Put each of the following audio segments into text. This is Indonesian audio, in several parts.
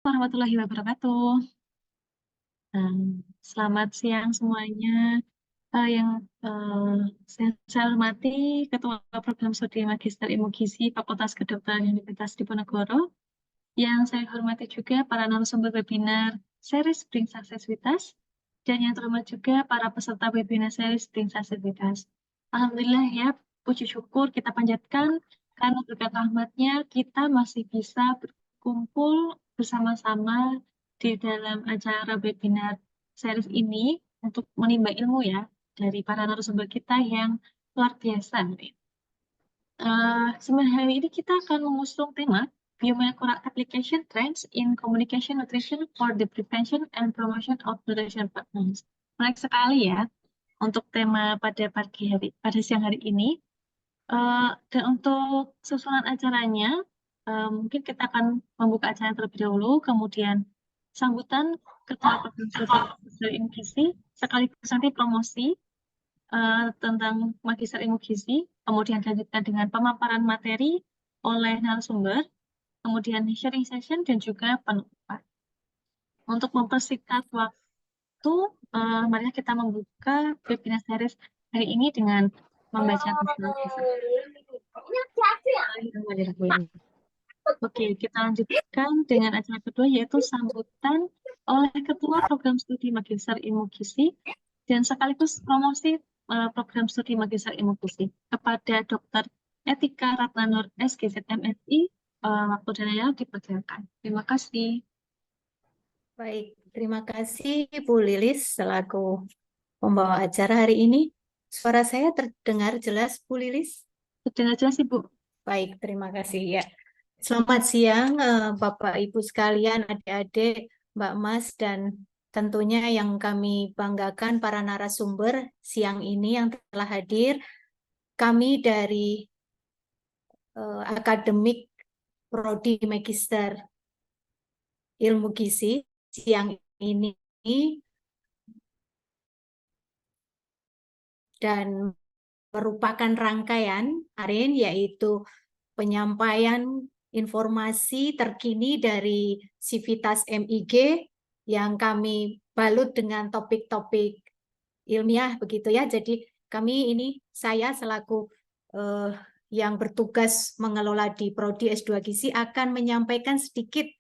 Warahmatullahi wabarakatuh. Selamat siang semuanya. Yang saya hormati Ketua Program Studi Magister Ilmu Gizi Fakultas Kedokteran Universitas Diponegoro. Yang saya hormati juga para narasumber webinar series Bring Success With Us. Dan yang terhormat juga para peserta webinar series Bring Success With Us. Alhamdulillah ya, puji syukur kita panjatkan karena berkat rahmatnya kita masih bisa berkumpul bersama-sama di dalam acara webinar series ini untuk menimba ilmu ya dari para narasumber kita yang luar biasa. Sebenarnya hari ini kita akan mengusung tema Biomolecular Application Trends in Communication Nutrition for the Prevention and Promotion of Nutrition Patterns. Menarik sekali ya untuk tema pada siang hari ini. Dan untuk susunan acaranya, mungkin kita akan membuka acara terlebih dahulu, kemudian sambutan Ketua Program Studi Ilmu Gizi, sekaligus nanti promosi tentang Magister Ilmu Gizi, kemudian dilanjutkan dengan pemaparan materi oleh narasumber, kemudian sharing session dan juga penutupan. Untuk mempersingkat waktu, mari kita membuka webinar series hari ini dengan membaca tentang Oke, kita lanjutkan dengan acara kedua yaitu sambutan oleh Ketua Program Studi Magister Ilmu Gizi dan sekaligus promosi program studi Magister Ilmu Gizi kepada Dr. Etika Ratnanur SGZ MSI. Waktu dan daya dipersilakan. Terima kasih. Baik, terima kasih Bu Lilis selaku pembawa acara hari ini. Suara saya terdengar jelas, Bu Lilis? Terdengar jelas, Ibu. Baik, terima kasih ya. Selamat siang Bapak Ibu sekalian, adik-adik, Mbak Mas, dan tentunya yang kami banggakan para narasumber siang ini yang telah hadir. Kami dari Akademik Prodi Magister Ilmu Gizi siang ini dan merupakan rangkaian kemarin yaitu penyampaian informasi terkini dari Civitas MIG yang kami balut dengan topik-topik ilmiah begitu ya. Jadi saya selaku yang bertugas mengelola di Prodi S2 Gizi akan menyampaikan sedikit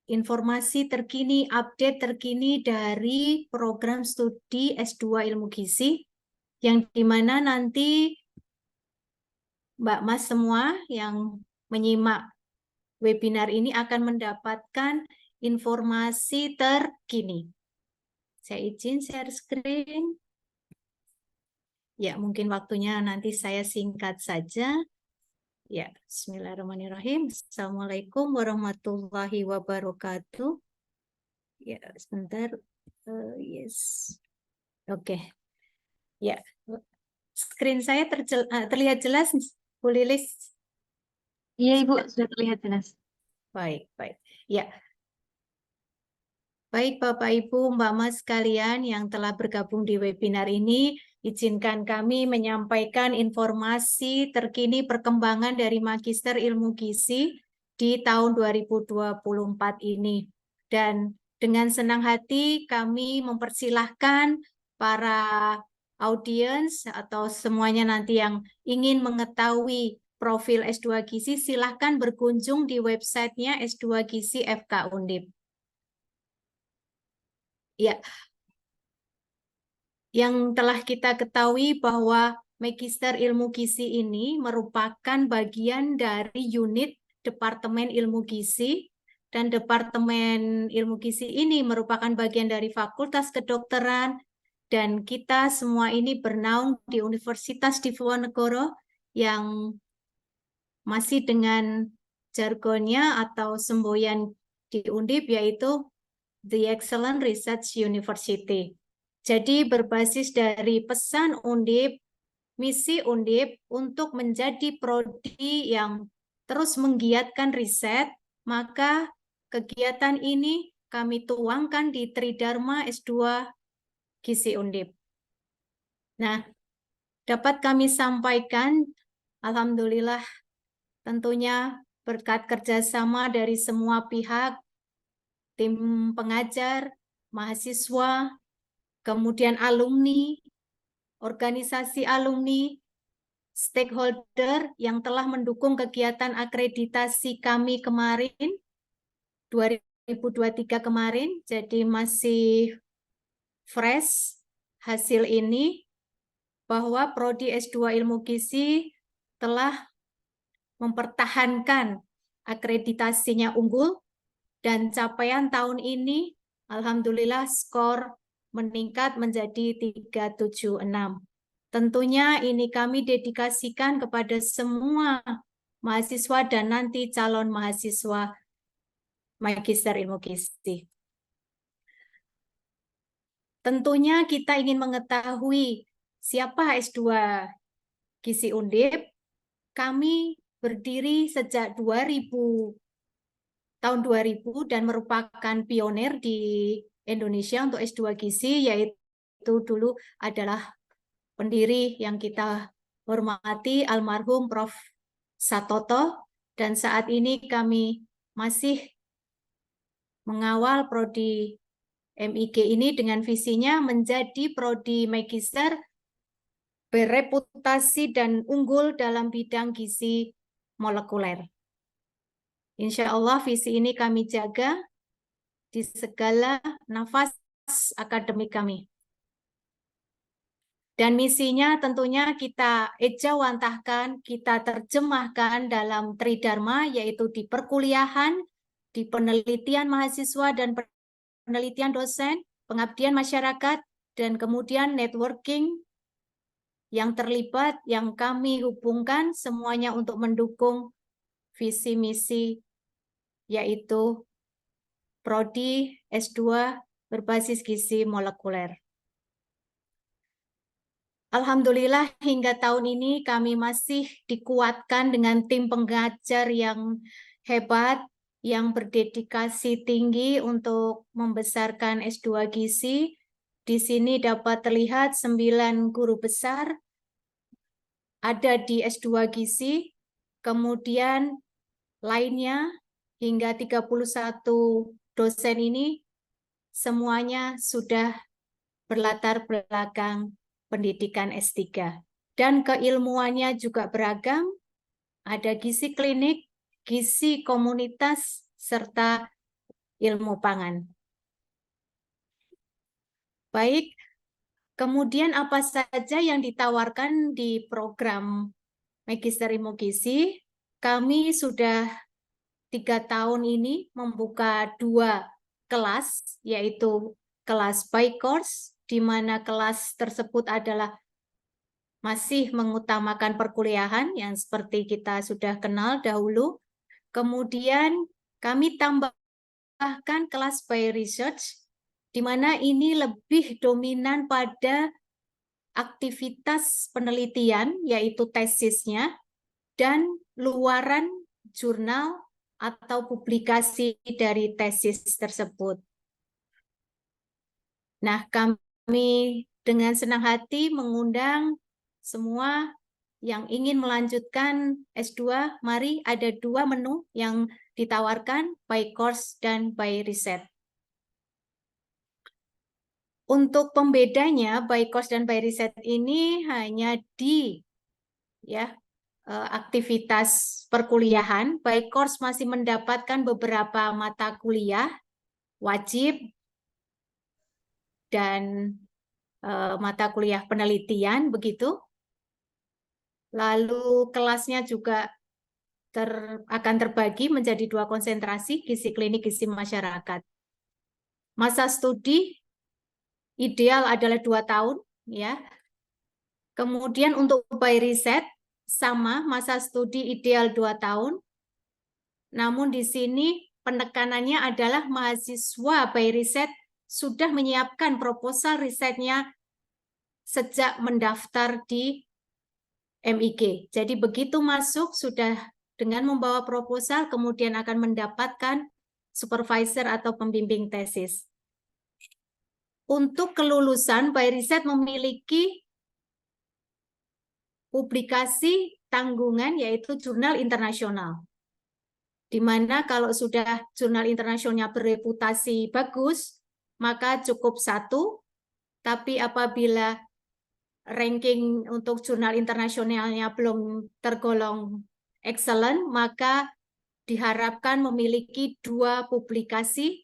informasi terkini, update terkini dari program studi S2 Ilmu Gizi yang dimana nanti Mbak Mas semua yang menyimak webinar ini akan mendapatkan informasi terkini. Saya izin share screen. Ya, mungkin waktunya nanti saya singkat saja. Ya, bismillahirrahmanirrahim. Assalamualaikum warahmatullahi wabarakatuh. Ya, sebentar. Yes. Oke. Ya, screen saya terlihat jelas, Bu Lilis? Iya, Ibu, sudah terlihat jelas. Baik, baik. Ya. Baik, Bapak, Ibu, Mbak Mas sekalian yang telah bergabung di webinar ini, izinkan kami menyampaikan informasi terkini perkembangan dari Magister Ilmu Gizi di tahun 2024 ini. Dan dengan senang hati kami mempersilahkan para audiens atau semuanya nanti yang ingin mengetahui profil S2 Gizi, silahkan berkunjung di websitenya S2 Gizi FK Undip. Ya, yang telah kita ketahui bahwa Magister Ilmu Gizi ini merupakan bagian dari unit Departemen Ilmu Gizi, dan Departemen Ilmu Gizi ini merupakan bagian dari Fakultas Kedokteran, dan kita semua ini bernaung di Universitas Diponegoro yang masih dengan jargonnya atau semboyan di Undip yaitu The Excellent Research University. Jadi berbasis dari pesan Undip, misi Undip untuk menjadi prodi yang terus menggiatkan riset, maka kegiatan ini kami tuangkan di Tridharma S2 Gizi Undip. Nah, dapat kami sampaikan, alhamdulillah tentunya berkat kerjasama dari semua pihak, tim pengajar, mahasiswa, kemudian alumni, organisasi alumni, stakeholder yang telah mendukung kegiatan akreditasi kami kemarin, 2023 kemarin, jadi masih fresh hasil ini, bahwa Prodi S2 Ilmu Gizi telah mempertahankan akreditasinya unggul, dan capaian tahun ini alhamdulillah skor meningkat menjadi 376. Tentunya ini kami dedikasikan kepada semua mahasiswa dan nanti calon mahasiswa Magister Ilmu Gizi. Tentunya kita ingin mengetahui siapa S2 Gizi Undip. Kami berdiri sejak tahun 2000 dan merupakan pionir di Indonesia untuk S2 Gizi, yaitu dulu adalah pendiri yang kita hormati almarhum Prof. Satoto, dan saat ini kami masih mengawal Prodi MIG ini dengan visinya menjadi Prodi Magister bereputasi dan unggul dalam bidang gizi molekuler. Insya Allah visi ini kami jaga di segala nafas akademik kami. Dan misinya tentunya kita ejawantahkan, kita terjemahkan dalam Tridharma, yaitu di perkuliahan, di penelitian mahasiswa dan penelitian dosen, pengabdian masyarakat, dan kemudian networking yang terlibat, yang kami hubungkan semuanya untuk mendukung visi misi, yaitu Prodi S2 berbasis gizi molekuler. Alhamdulillah hingga tahun ini kami masih dikuatkan dengan tim pengajar yang hebat, yang berdedikasi tinggi untuk membesarkan S2 Gizi. Di sini dapat terlihat 9 guru besar ada di S2 Gizi, kemudian lainnya hingga 31 dosen ini semuanya sudah berlatar belakang pendidikan S3. Dan keilmuannya juga beragam, ada gizi klinik, gizi komunitas, serta ilmu pangan. Baik, kemudian apa saja yang ditawarkan di program Magister Ilmu Gizi? Kami sudah 3 tahun ini membuka 2 kelas, yaitu kelas by course, di mana kelas tersebut adalah masih mengutamakan perkuliahan yang seperti kita sudah kenal dahulu. Kemudian kami tambahkan kelas by research, di mana ini lebih dominan pada aktivitas penelitian, yaitu tesisnya, dan luaran jurnal atau publikasi dari tesis tersebut. Nah, kami dengan senang hati mengundang semua yang ingin melanjutkan S2, mari, ada 2 menu yang ditawarkan, by course dan by riset. Untuk pembedanya, by course dan by riset ini hanya di aktivitas perkuliahan. By course masih mendapatkan beberapa mata kuliah wajib dan mata kuliah penelitian, begitu. Lalu kelasnya juga akan terbagi menjadi 2 konsentrasi, gizi klinik, gizi masyarakat. Masa studi ideal adalah 2 tahun, ya. Kemudian untuk by riset sama, masa studi ideal 2 tahun. Namun di sini penekanannya adalah mahasiswa by riset sudah menyiapkan proposal risetnya sejak mendaftar di MIG. Jadi begitu masuk sudah dengan membawa proposal, kemudian akan mendapatkan supervisor atau pembimbing tesis. Untuk kelulusan, by riset memiliki publikasi tanggungan, yaitu jurnal internasional. Di mana kalau sudah jurnal internasionalnya bereputasi bagus, maka cukup 1. Tapi apabila ranking untuk jurnal internasionalnya belum tergolong excellent, maka diharapkan memiliki 2 publikasi,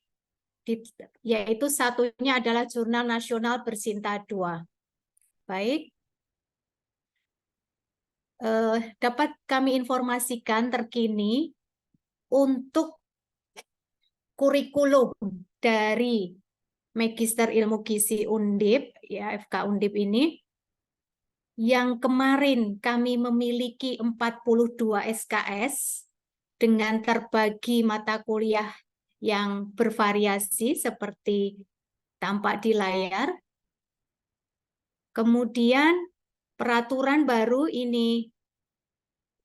yaitu satunya adalah Jurnal Nasional Bersinta 2. Baik, dapat kami informasikan terkini untuk kurikulum dari Magister Ilmu Gizi Undip, ya FK Undip ini, yang kemarin kami memiliki 42 SKS dengan terbagi mata kuliah yang bervariasi seperti tampak di layar. Kemudian peraturan baru ini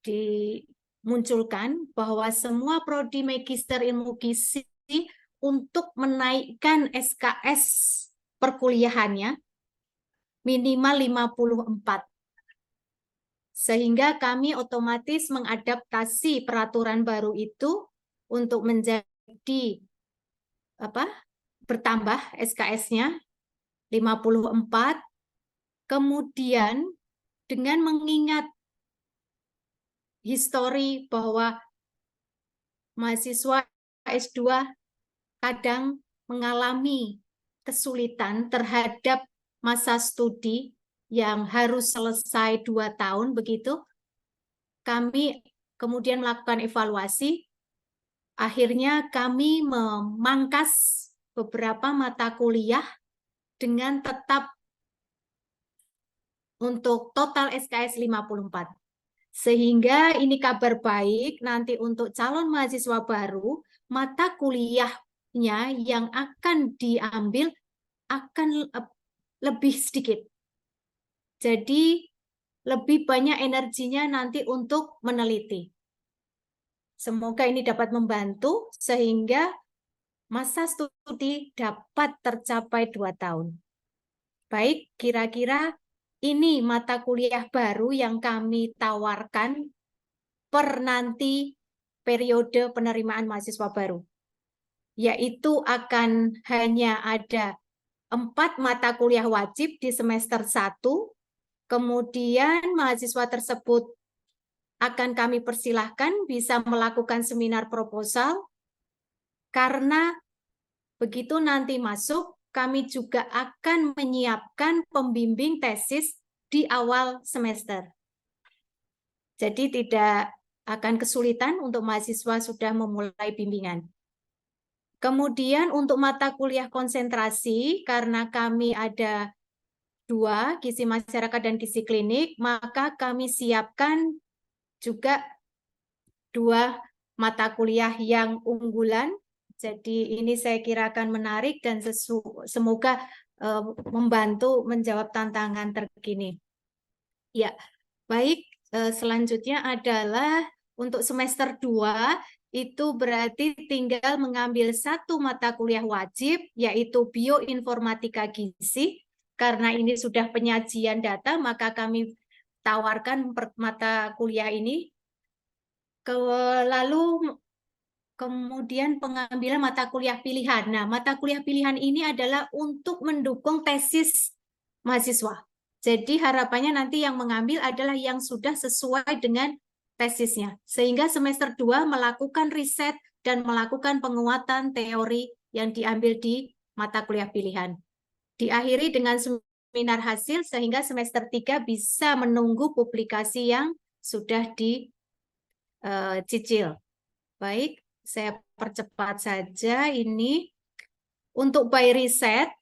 dimunculkan bahwa semua prodi Magister Ilmu Gizi untuk menaikkan SKS perkuliahannya minimal 54. Sehingga kami otomatis mengadaptasi peraturan baru itu untuk menjadi bertambah SKS-nya 54. Kemudian dengan mengingat histori bahwa mahasiswa S2 kadang mengalami kesulitan terhadap masa studi yang harus selesai 2 tahun begitu, kami kemudian melakukan evaluasi. Akhirnya kami memangkas beberapa mata kuliah dengan tetap untuk total SKS 54. Sehingga ini kabar baik nanti untuk calon mahasiswa baru, mata kuliahnya yang akan diambil akan lebih sedikit. Jadi lebih banyak energinya nanti untuk meneliti. Semoga ini dapat membantu sehingga masa studi dapat tercapai 2 tahun. Baik, kira-kira ini mata kuliah baru yang kami tawarkan per nanti periode penerimaan mahasiswa baru. Yaitu akan hanya ada 4 mata kuliah wajib di semester 1, kemudian mahasiswa tersebut akan kami persilahkan bisa melakukan seminar proposal, karena begitu nanti masuk, kami juga akan menyiapkan pembimbing tesis di awal semester. Jadi tidak akan kesulitan untuk mahasiswa sudah memulai bimbingan. Kemudian untuk mata kuliah konsentrasi, karena kami ada 2, gizi masyarakat dan gizi klinik, maka kami siapkan juga 2 mata kuliah yang unggulan. Jadi ini saya kira akan menarik dan semoga membantu menjawab tantangan terkini. Ya, baik. Selanjutnya adalah untuk semester 2, itu berarti tinggal mengambil 1 mata kuliah wajib, yaitu bioinformatika gizi. Karena ini sudah penyajian data, maka kami tawarkan mata kuliah ini. Lalu kemudian pengambilan mata kuliah pilihan. Nah, mata kuliah pilihan ini adalah untuk mendukung tesis mahasiswa. Jadi harapannya nanti yang mengambil adalah yang sudah sesuai dengan tesisnya. Sehingga semester 2 melakukan riset dan melakukan penguatan teori yang diambil di mata kuliah pilihan. Diakhiri dengan seminar hasil sehingga semester 3 bisa menunggu publikasi yang sudah dicicil. Baik, saya percepat saja ini. Untuk by riset,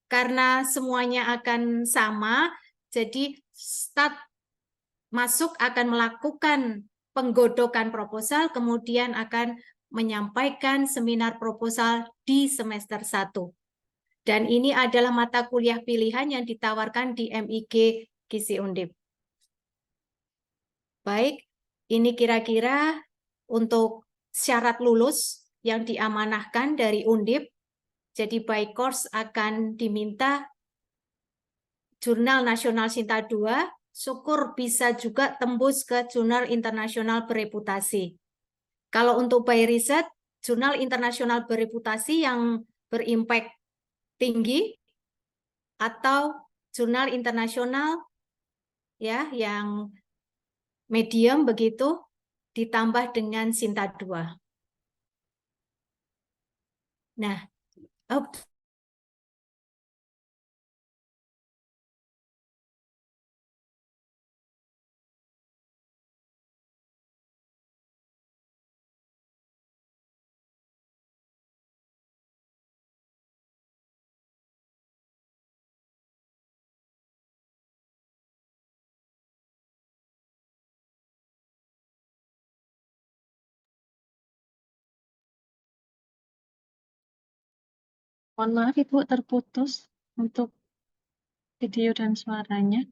karena semuanya akan sama, jadi start masuk akan melakukan penggodokan proposal, kemudian akan menyampaikan seminar proposal di semester 1. Dan ini adalah mata kuliah pilihan yang ditawarkan di MIG Gizi Undip. Baik, ini kira-kira untuk syarat lulus yang diamanahkan dari Undip. Jadi by course akan diminta Jurnal Nasional Sinta 2, syukur bisa juga tembus ke jurnal internasional bereputasi. Kalau untuk by riset, jurnal internasional bereputasi yang berimpact tinggi atau jurnal internasional ya yang medium begitu ditambah dengan Sinta 2. Nah, Mohon maaf Ibu, terputus untuk video dan suaranya.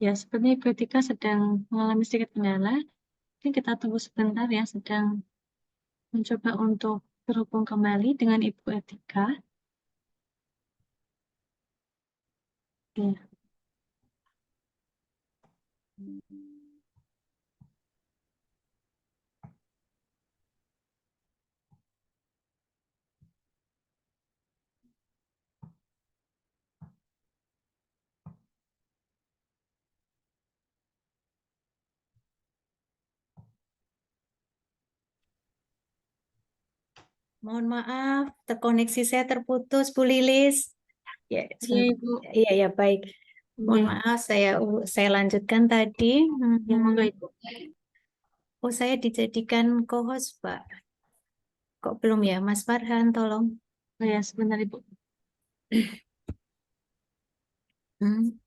Ya, sepertinya Ibu Etika sedang mengalami sedikit kendala. Mungkin kita tunggu sebentar ya, sedang mencoba untuk terhubung kembali dengan Ibu Etika. Ya. mohon maaf, terkoneksi saya terputus, Bu Lilis. Ya, Iya Ibu. iya ya baik. Mohon Ya, maaf, saya lanjutkan tadi. ya monggo Ibu. Oh, saya dijadikan co-host, Pak. Kok belum ya, Mas Farhan, tolong. Oh ya, sebentar Ibu. Hmm.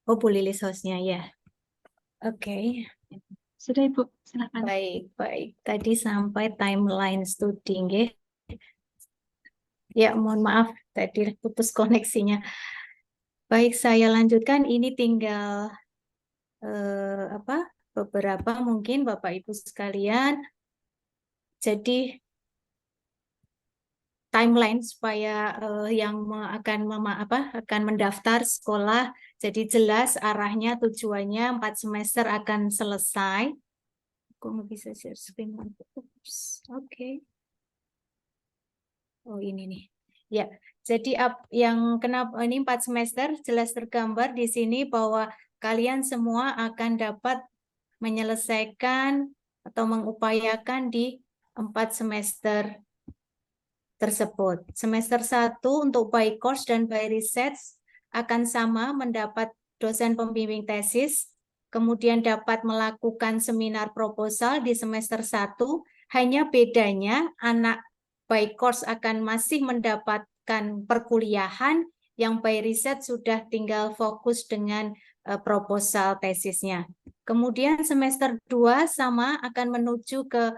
Oh, Bu Lilis hostnya ya. Oke. Sudah Ibu, silakan. Baik, baik. Tadi sampai timeline studi, nggih. Ya, mohon maaf, tadi putus koneksinya. Baik, saya lanjutkan. Ini tinggal beberapa mungkin Bapak Ibu sekalian. Jadi timeline supaya yang akan mendaftar sekolah jadi jelas arahnya, tujuannya 4 semester akan selesai. Kok nggak bisa share screen? Oke. Oh, ini nih. Ya, jadi yang kenapa ini 4 semester jelas tergambar di sini bahwa kalian semua akan dapat menyelesaikan atau mengupayakan di 4 semester tersebut. Semester 1 untuk by course dan by research akan sama, mendapat dosen pembimbing tesis, kemudian dapat melakukan seminar proposal di semester 1, hanya bedanya anak by course akan masih mendapatkan perkuliahan, yang by research sudah tinggal fokus dengan proposal tesisnya. Kemudian semester 2 sama, akan menuju ke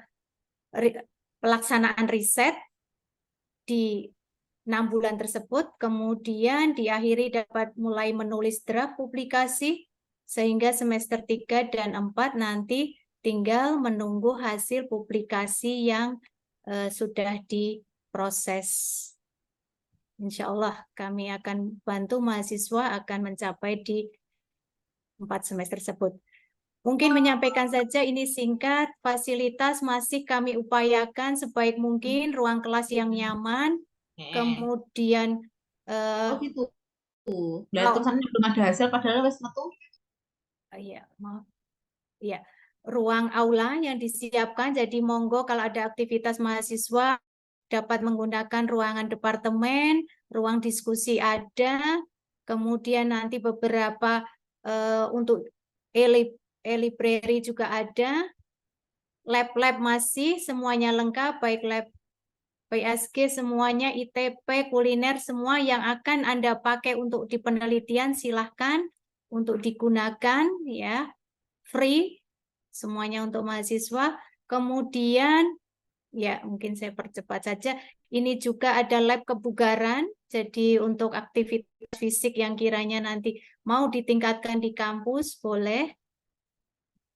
pelaksanaan riset di 6 bulan tersebut, kemudian diakhiri dapat mulai menulis draft publikasi, sehingga semester 3 dan 4 nanti tinggal menunggu hasil publikasi yang sudah diproses. Insya Allah kami akan bantu mahasiswa akan mencapai di 4 semester tersebut. Mungkin menyampaikan saja ini singkat, fasilitas masih kami upayakan sebaik mungkin, ruang kelas yang nyaman, kemudian Oh gitu. Dari tulisannya belum ada hasil padahal wis metu. ya, maaf. Ya, ruang aula yang disiapkan, jadi monggo kalau ada aktivitas mahasiswa dapat menggunakan ruangan departemen, ruang diskusi ada, kemudian nanti beberapa untuk e-library juga ada, lab-lab masih semuanya lengkap, baik lab PSG semuanya, ITP, kuliner, semua yang akan Anda pakai untuk di penelitian silahkan untuk digunakan ya, free semuanya untuk mahasiswa. Kemudian ya mungkin saya percepat saja, ini juga ada lab kebugaran, jadi untuk aktivitas fisik yang kiranya nanti mau ditingkatkan di kampus boleh.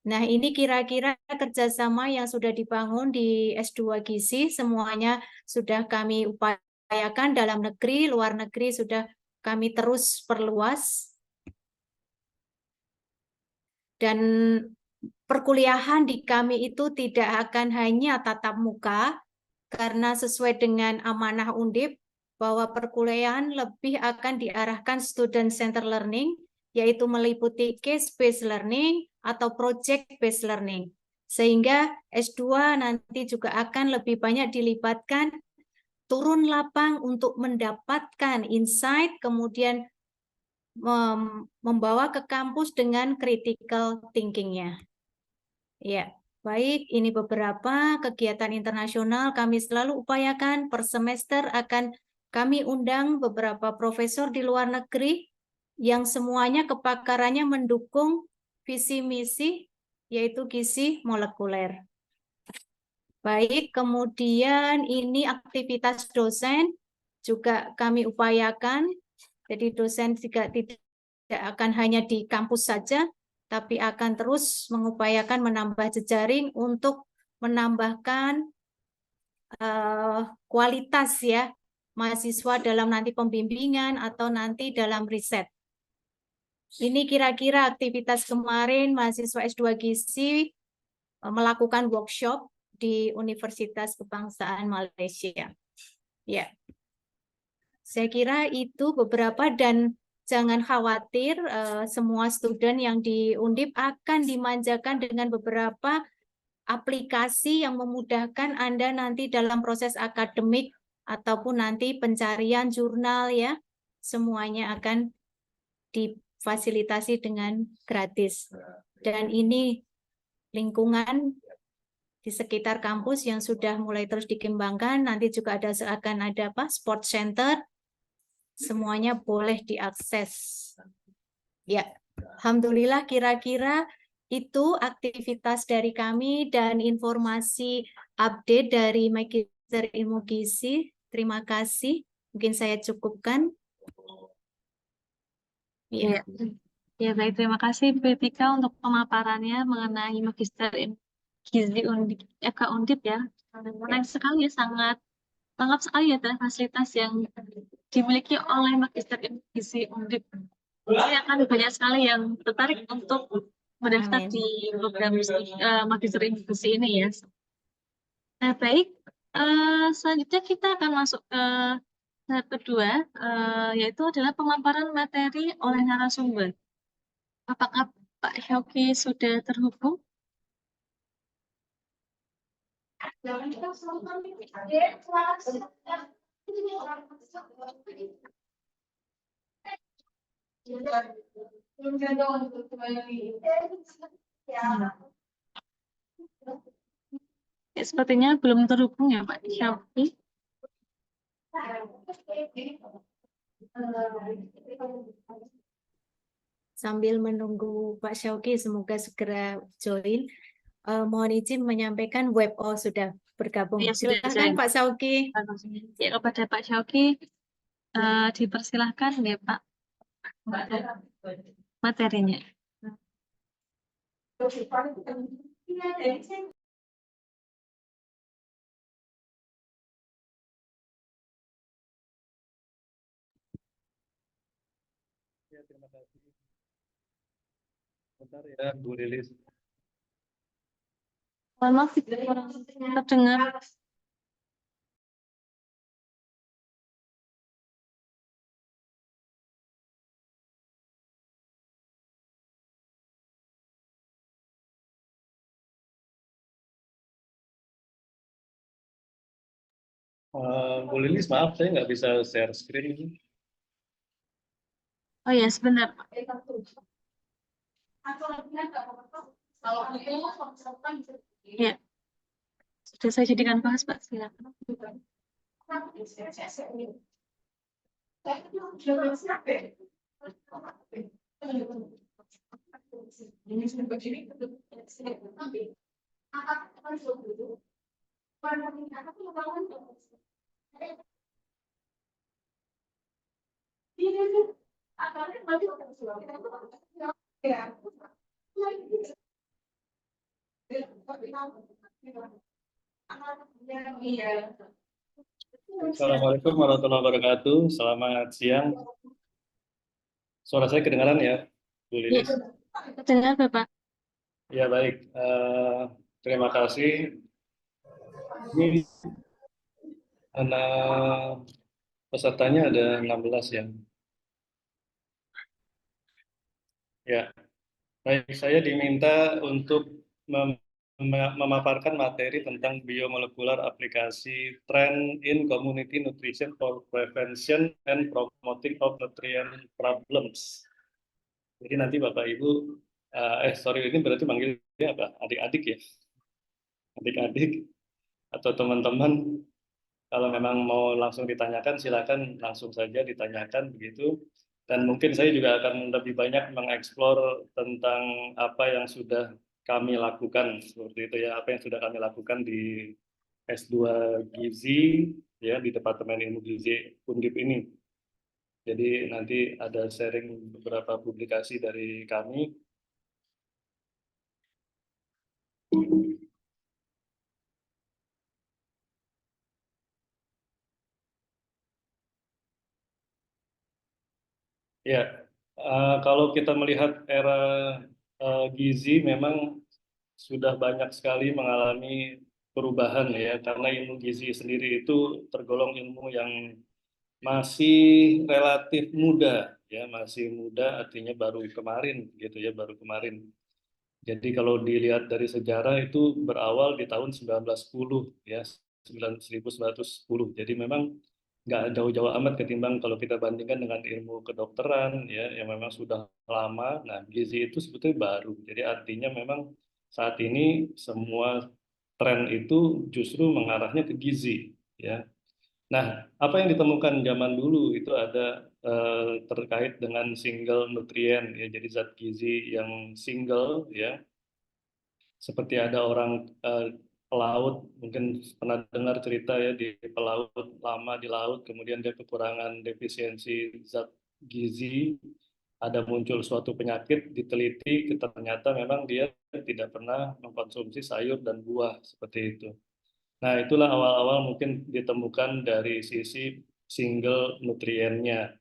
Nah, ini kira-kira kerjasama yang sudah dibangun di S2 Gizi, semuanya sudah kami upayakan, dalam negeri, luar negeri sudah kami terus perluas. Dan perkuliahan di kami itu tidak akan hanya tatap muka, karena sesuai dengan amanah Undip, bahwa perkuliahan lebih akan diarahkan student center learning, yaitu meliputi case-based learning atau project-based learning. Sehingga S2 nanti juga akan lebih banyak dilibatkan turun lapang untuk mendapatkan insight, kemudian membawa ke kampus dengan critical thinking-nya. Ya, baik, ini beberapa kegiatan internasional kami selalu upayakan. Per semester akan kami undang beberapa profesor di luar negeri yang semuanya kepakarannya mendukung visi misi, yaitu gizi molekuler. Baik, kemudian ini aktivitas dosen juga kami upayakan. Jadi dosen juga tidak akan hanya di kampus saja, tapi akan terus mengupayakan menambah jejaring untuk menambahkan kualitas ya mahasiswa dalam nanti pembimbingan atau nanti dalam riset. Ini kira-kira aktivitas kemarin mahasiswa S2 Gizi melakukan workshop di Universitas Kebangsaan Malaysia. Ya, saya kira itu beberapa, dan jangan khawatir, semua student yang di Undip akan dimanjakan dengan beberapa aplikasi yang memudahkan Anda nanti dalam proses akademik ataupun nanti pencarian jurnal ya, semuanya akan difasilitasi dengan gratis. Dan ini lingkungan di sekitar kampus yang sudah mulai terus dikembangkan, nanti juga akan ada sport center, semuanya boleh diakses. Ya, alhamdulillah kira-kira itu aktivitas dari kami dan informasi update dari Magister Ilmu Gizi. Terima kasih. Mungkin saya cukupkan. Ya, ya baik, terima kasih Betika untuk pemaparannya mengenai Magister Gizi Undip, FK Undip ya. Menarik sekali ya, sangat lengkap sekali ya fasilitas yang dimiliki oleh Magister Gizi Undip. Saya akan banyak sekali yang tertarik untuk mendaftar Amin. di program Magister Ilmu Gizi ini ya. Nah, baik, selanjutnya kita akan masuk ke tahap kedua, yaitu adalah pemaparan materi oleh narasumber. Apakah Pak Syauki sudah terhubung? Ya, sepertinya belum terhubung ya Pak Syauki. Sambil menunggu Pak Syauki semoga segera join, mohon izin menyampaikan sudah bergabung. Ya, sudah Silakan join. Pak Syauki. Ya, kepada Pak Syauki dipersilahkan ya Pak materinya. Ya, terima kasih. Bentar ya, Bu Lilis. Mohon maaf, kurang terdengar. Bu Lilis, maaf saya nggak bisa share screen ini. Oh ya, sebentar, Pak. Ya, sudah saya jadikan bahas, Pak. Silakan. Assalamualaikum warahmatullahi wabarakatuh. Selamat siang. Suara saya kedengaran ya, Bu Lilis? Dengar, Bapak. Ya baik. Terima kasih. Ini pesertanya ada 16 ya. Ya, baik. Saya diminta untuk memaparkan materi tentang biomolekular aplikasi trend in community nutrition for prevention and promoting of nutrient problems. Jadi nanti Bapak Ibu, sorry ini berarti manggilnya apa? Adik-adik ya? Adik-adik atau teman-teman, kalau memang mau langsung ditanyakan, silakan langsung saja ditanyakan begitu. Dan mungkin saya juga akan lebih banyak mengeksplor tentang apa yang sudah kami lakukan seperti itu ya, apa yang sudah kami lakukan di S2 Gizi ya di Departemen Ilmu Gizi Undip ini. Jadi nanti ada sharing beberapa publikasi dari kami. Ya, kalau kita melihat era gizi memang sudah banyak sekali mengalami perubahan ya, karena ilmu gizi sendiri itu tergolong ilmu yang masih relatif muda ya, masih muda artinya baru kemarin gitu ya, baru kemarin. Jadi kalau dilihat dari sejarah itu berawal di tahun 1910 ya, 1910. Jadi memang nggak jauh-jauh amat ketimbang kalau kita bandingkan dengan ilmu kedokteran ya yang memang sudah lama. Nah, gizi itu sebetulnya baru. Jadi artinya memang saat ini semua tren itu justru mengarahnya ke gizi ya. Nah, apa yang ditemukan zaman dulu itu ada terkait dengan single nutrien ya, jadi zat gizi yang single ya. Seperti ada orang pelaut, mungkin pernah dengar cerita ya di pelaut lama di laut, kemudian dia kekurangan defisiensi zat gizi, ada muncul suatu penyakit, diteliti, ternyata memang dia tidak pernah mengkonsumsi sayur dan buah seperti itu. Nah, itulah awal-awal mungkin ditemukan dari sisi single nutriennya.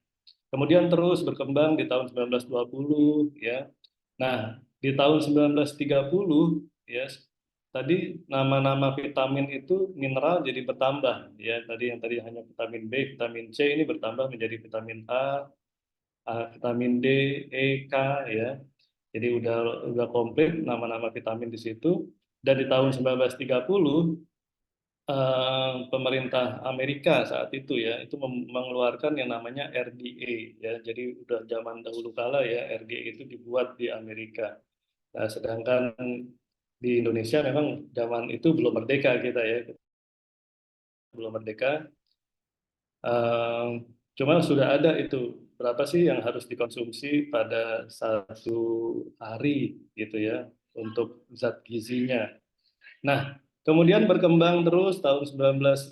Kemudian terus berkembang di tahun 1920 ya. Nah, di tahun 1930 ya, tadi nama-nama vitamin itu mineral jadi bertambah ya. Tadi yang tadi hanya vitamin B, vitamin C ini bertambah menjadi vitamin A, vitamin D, E, K ya. Jadi udah komplit nama-nama vitamin di situ. Dan di tahun 1930 pemerintah Amerika saat itu ya itu mengeluarkan yang namanya RDA ya, jadi udah zaman dahulu kala ya RDA itu dibuat di Amerika. Nah, sedangkan di Indonesia memang zaman itu belum merdeka kita ya, belum merdeka. Cuma sudah ada itu berapa sih yang harus dikonsumsi pada satu hari gitu ya untuk zat gizinya. Nah, kemudian berkembang terus tahun 1950,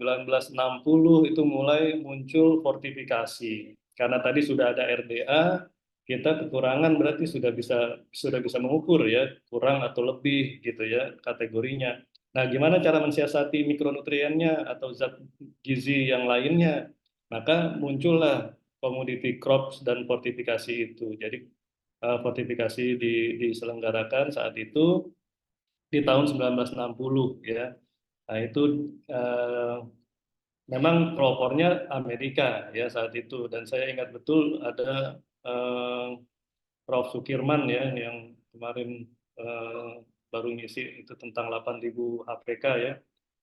1960 itu mulai muncul fortifikasi. Karena tadi sudah ada RDA, kita kekurangan berarti sudah bisa mengukur ya, kurang atau lebih gitu ya kategorinya. Nah, gimana cara mensiasati mikronutriennya atau zat gizi yang lainnya? Maka muncullah commodity crops dan fortifikasi itu. Jadi fortifikasi diselenggarakan saat itu di tahun 1960 ya. Nah itu memang pelopornya Amerika ya saat itu, dan saya ingat betul ada Prof. Sukirman ya yang kemarin baru ngisi itu tentang 8.000 HPK ya.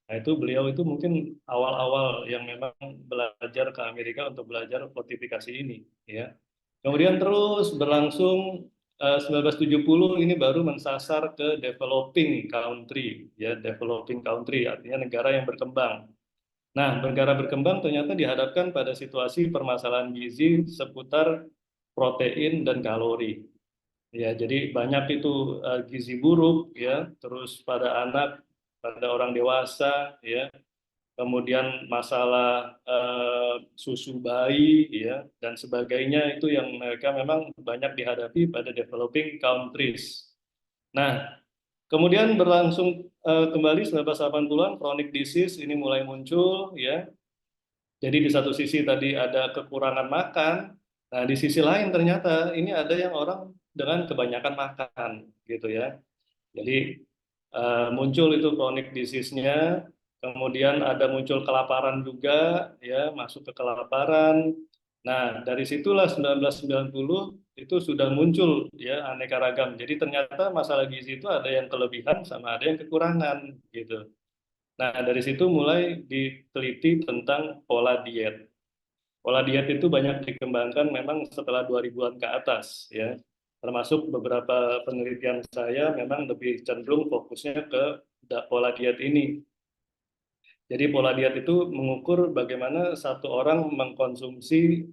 Nah itu beliau itu mungkin awal-awal yang memang belajar ke Amerika untuk belajar fortifikasi ini ya. Kemudian terus berlangsung 1970 ini baru mensasar ke developing country ya, developing country artinya negara yang berkembang. Nah, negara berkembang ternyata dihadapkan pada situasi permasalahan gizi seputar protein dan kalori. Ya, jadi banyak itu gizi buruk ya, terus pada anak, pada orang dewasa ya, kemudian masalah susu bayi ya dan sebagainya itu yang mereka memang banyak dihadapi pada developing countries. Nah, kemudian berlangsung kembali 1980-an chronic disease ini mulai muncul ya. Jadi di satu sisi tadi ada kekurangan makan, nah di sisi lain ternyata ini ada yang orang dengan kebanyakan makan gitu ya. Jadi muncul itu chronic disease-nya, kemudian ada muncul kelaparan juga, ya masuk ke kelaparan. Nah dari situlah 1990 itu sudah muncul ya aneka ragam. Jadi ternyata masalah gizi itu ada yang kelebihan sama ada yang kekurangan gitu. Nah dari situ mulai diteliti tentang pola diet. Pola diet itu banyak dikembangkan memang setelah 2000-an ke atas ya. Termasuk beberapa penelitian saya memang lebih cenderung fokusnya ke pola diet ini. Jadi pola diet itu mengukur bagaimana satu orang mengkonsumsi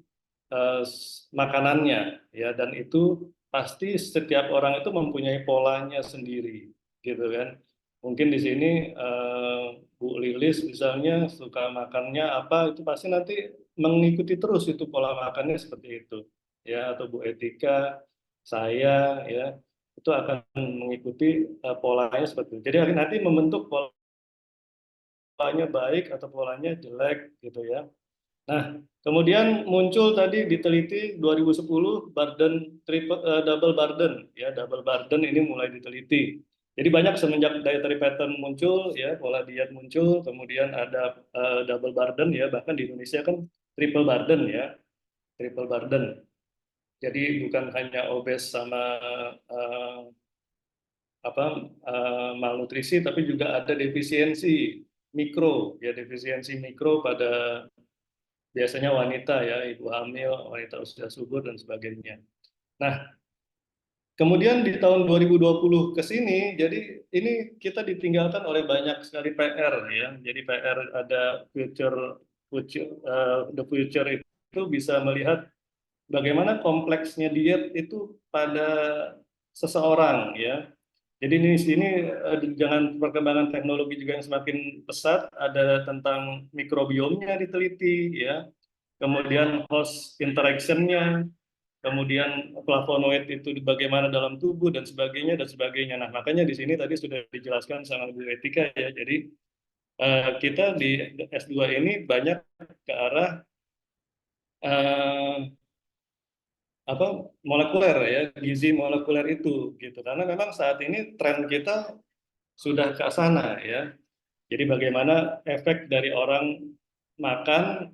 makanannya ya, dan itu pasti setiap orang itu mempunyai polanya sendiri gitu kan. Mungkin di sini Bu Lilis misalnya suka makannya apa, itu pasti nanti mengikuti terus itu pola makannya seperti itu ya, atau Bu Etika, saya ya, itu akan mengikuti polanya seperti itu. Jadi nanti membentuk polanya baik atau polanya jelek gitu ya. Nah, kemudian muncul tadi diteliti 2010 double burden ya, double burden ini mulai diteliti. Jadi banyak semenjak dietary pattern muncul ya, pola diet muncul, kemudian ada double burden ya, bahkan di Indonesia kan triple burden ya, triple burden. Jadi bukan hanya obes sama malnutrisi, tapi juga ada defisiensi mikro ya, defisiensi mikro pada biasanya wanita ya, ibu hamil, wanita usia subur dan sebagainya. Nah, kemudian di tahun 2020 ke sini, jadi ini kita ditinggalkan oleh banyak sekali PR ya. Jadi PR ada the future itu bisa melihat bagaimana kompleksnya diet itu pada seseorang ya. Jadi ini sini dengan perkembangan teknologi juga yang semakin pesat, ada tentang mikrobiomnya diteliti ya, kemudian host interaction-nya, kemudian flavonoid itu bagaimana dalam tubuh dan sebagainya dan sebagainya. Nah, makanya di sini tadi sudah dijelaskan sama Bu Etika ya. Jadi kita di S2 ini banyak ke arah molekuler ya, gizi molekuler itu gitu. Karena memang saat ini tren kita sudah ke sana ya. Jadi bagaimana efek dari orang makan,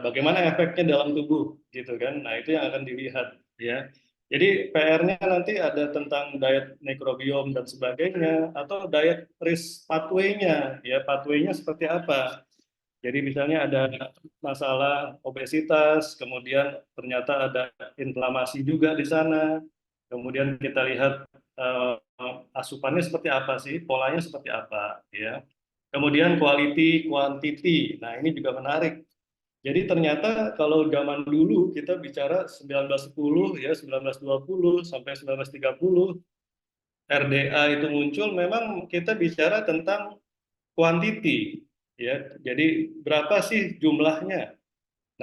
bagaimana efeknya dalam tubuh gitu kan. Nah, itu yang akan dilihat ya. Jadi PR-nya nanti ada tentang diet microbiome dan sebagainya, atau diet risk pathway-nya ya, pathway-nya seperti apa. Jadi misalnya ada masalah obesitas, kemudian ternyata ada inflamasi juga di sana. Kemudian kita lihat asupannya seperti apa sih, polanya seperti apa ya. Kemudian quality, quantity. Nah, ini juga menarik. Jadi ternyata kalau zaman dulu kita bicara 1910 ya, 1920 sampai 1930 RDA itu muncul, memang kita bicara tentang quantity ya. Jadi berapa sih jumlahnya?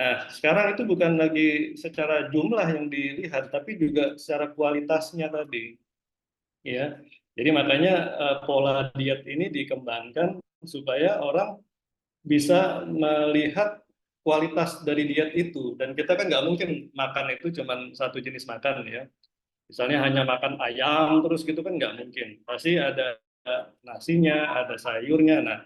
Nah, sekarang itu bukan lagi secara jumlah yang dilihat, tapi juga secara kualitasnya tadi ya. Jadi makanya pola diet ini dikembangkan supaya orang bisa melihat kualitas dari diet itu, dan kita kan nggak mungkin makan itu cuma satu jenis makan ya. Misalnya hanya makan ayam terus gitu kan nggak mungkin. Pasti ada nasinya, ada sayurnya. Nah,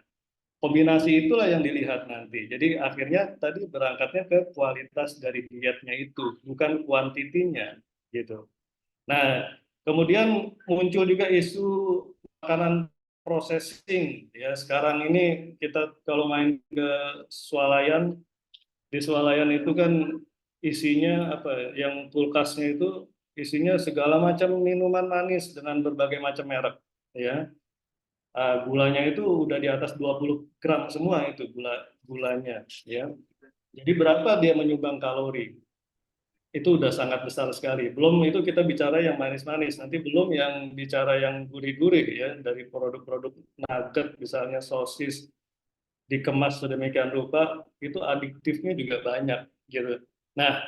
kombinasi itulah yang dilihat nanti. Jadi akhirnya tadi berangkatnya ke kualitas dari dietnya itu, bukan kuantitinya, gitu. Nah, kemudian muncul juga isu makanan processing. Ya, sekarang ini kita kalau main ke swalayan, di swalayan itu kan isinya apa? Yang kulkasnya itu isinya segala macam minuman manis dengan berbagai macam merek, ya. Gulanya itu udah di atas 20 gram semua itu gulanya, ya. Jadi berapa dia menyumbang kalori? Itu udah sangat besar sekali. Belum itu kita bicara yang manis-manis, nanti belum yang bicara yang gurih-gurih ya, dari produk-produk nugget misalnya sosis dikemas sedemikian rupa, itu adiktifnya juga banyak gitu. Nah,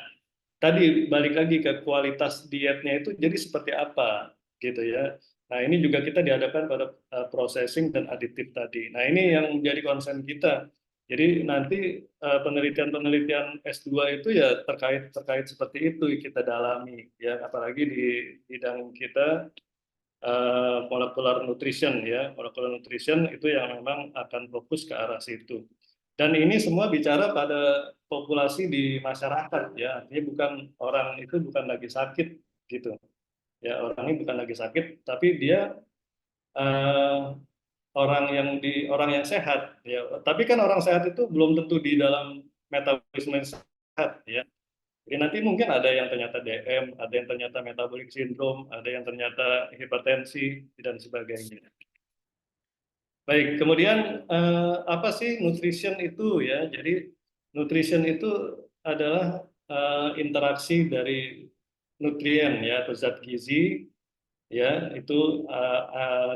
tadi balik lagi ke kualitas dietnya itu jadi seperti apa gitu ya. Nah, ini juga kita dihadapkan pada processing dan aditif tadi. Nah, ini yang menjadi concern kita. Jadi nanti penelitian-penelitian S2 itu ya terkait seperti itu kita dalami ya, apalagi di bidang kita molecular nutrition ya. Molecular nutrition itu yang memang akan fokus ke arah situ. Dan ini semua bicara pada populasi di masyarakat ya, artinya bukan orang itu bukan lagi sakit gitu. Ya, orang ini bukan lagi sakit, tapi dia orang yang sehat ya. Tapi kan orang sehat itu belum tentu di dalam metabolisme yang sehat ya. Jadi nanti mungkin ada yang ternyata DM, ada yang ternyata metabolic syndrome, ada yang ternyata hipertensi dan sebagainya. Baik, kemudian apa sih nutrition itu ya? Jadi nutrition itu adalah interaksi dari nutrien ya atau zat gizi ya itu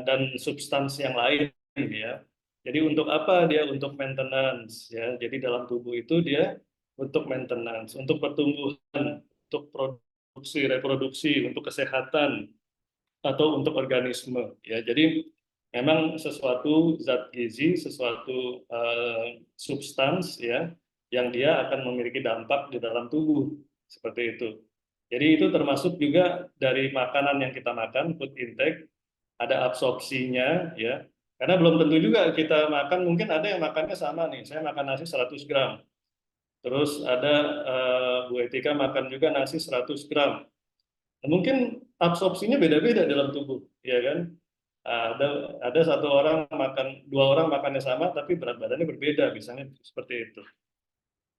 dan substansi yang lain ya. Jadi untuk apa dia? Untuk maintenance ya. Jadi dalam tubuh itu dia untuk maintenance, untuk pertumbuhan, untuk produksi, reproduksi, untuk kesehatan atau untuk organisme ya. Jadi memang sesuatu zat gizi, sesuatu substans ya yang dia akan memiliki dampak di dalam tubuh seperti itu. Jadi itu termasuk juga dari makanan yang kita makan, food intake, ada absorpsinya ya. Karena belum tentu juga kita makan, mungkin ada yang makannya sama nih, saya makan nasi 100 gram. Terus ada Bu Etika makan juga nasi 100 gram. Nah, mungkin absorpsinya beda-beda dalam tubuh, ya kan? Ada satu orang makan, dua orang makannya sama, tapi berat badannya berbeda, misalnya seperti itu.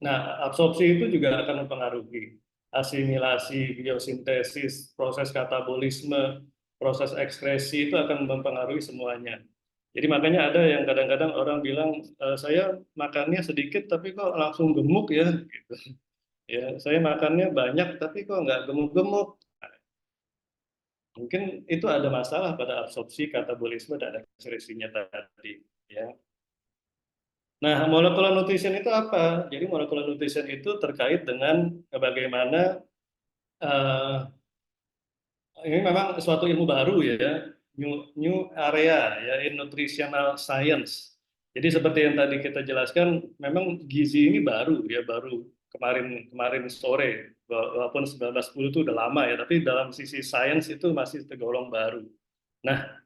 Nah, absorpsi itu juga akan mempengaruhi asimilasi, biosintesis, proses katabolisme, proses ekskresi itu akan mempengaruhi semuanya. Jadi makanya ada yang kadang-kadang orang bilang, saya makannya sedikit tapi kok langsung gemuk ya, gitu. Ya, saya makannya banyak tapi kok nggak gemuk-gemuk. Mungkin itu ada masalah pada absorpsi, katabolisme, dan ekskresinya tadi. Ya. Nah, molecular nutrition itu apa? Jadi molecular nutrition itu terkait dengan bagaimana ini memang suatu ilmu baru ya, new area ya in nutritional science. Jadi seperti yang tadi kita jelaskan, memang gizi ini baru ya, baru kemarin sore, walaupun 1910 itu udah lama ya, tapi dalam sisi sains itu masih tergolong baru. Nah,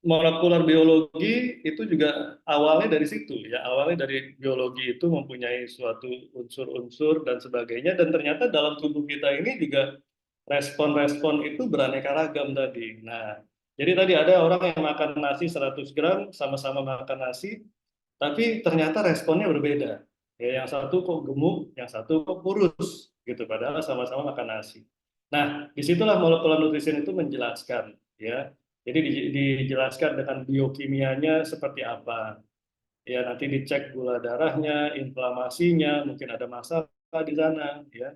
molekular biologi itu juga awalnya dari situ ya, awalnya dari biologi itu mempunyai suatu unsur-unsur dan sebagainya, dan ternyata dalam tubuh kita ini juga respon-respon itu beraneka ragam tadi. Nah, jadi tadi ada orang yang makan nasi 100 gram, sama-sama makan nasi, tapi ternyata responnya berbeda. Ya, yang satu kok gemuk, yang satu kok kurus, gitu. Padahal sama-sama makan nasi. Nah, disitulah molecular nutrition itu menjelaskan, ya. Jadi dijelaskan dengan biokimianya seperti apa. Ya, nanti dicek gula darahnya, inflamasinya, mungkin ada masalah di sana, ya.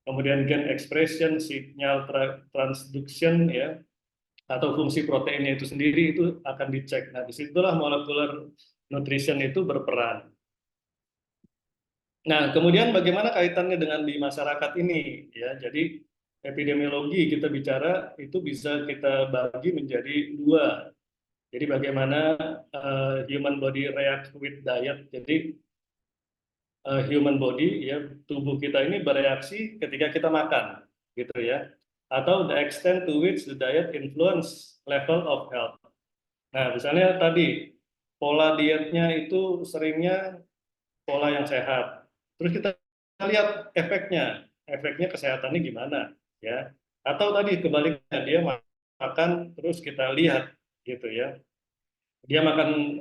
Kemudian gen expression, signal transduction ya, atau fungsi proteinnya itu sendiri itu akan dicek. Nah, disitulah molecular nutrition itu berperan. Nah, kemudian bagaimana kaitannya dengan di masyarakat ini ya? Jadi epidemiologi kita bicara itu bisa kita bagi menjadi dua. Jadi bagaimana human body react with diet. Jadi human body ya, tubuh kita ini bereaksi ketika kita makan gitu ya. atau the extent to which the diet influence level of health. Nah, misalnya tadi pola dietnya itu seringnya pola yang sehat. Terus kita lihat efeknya kesehatannya gimana, ya? Atau tadi kebaliknya dia makan terus kita lihat gitu ya. Dia makan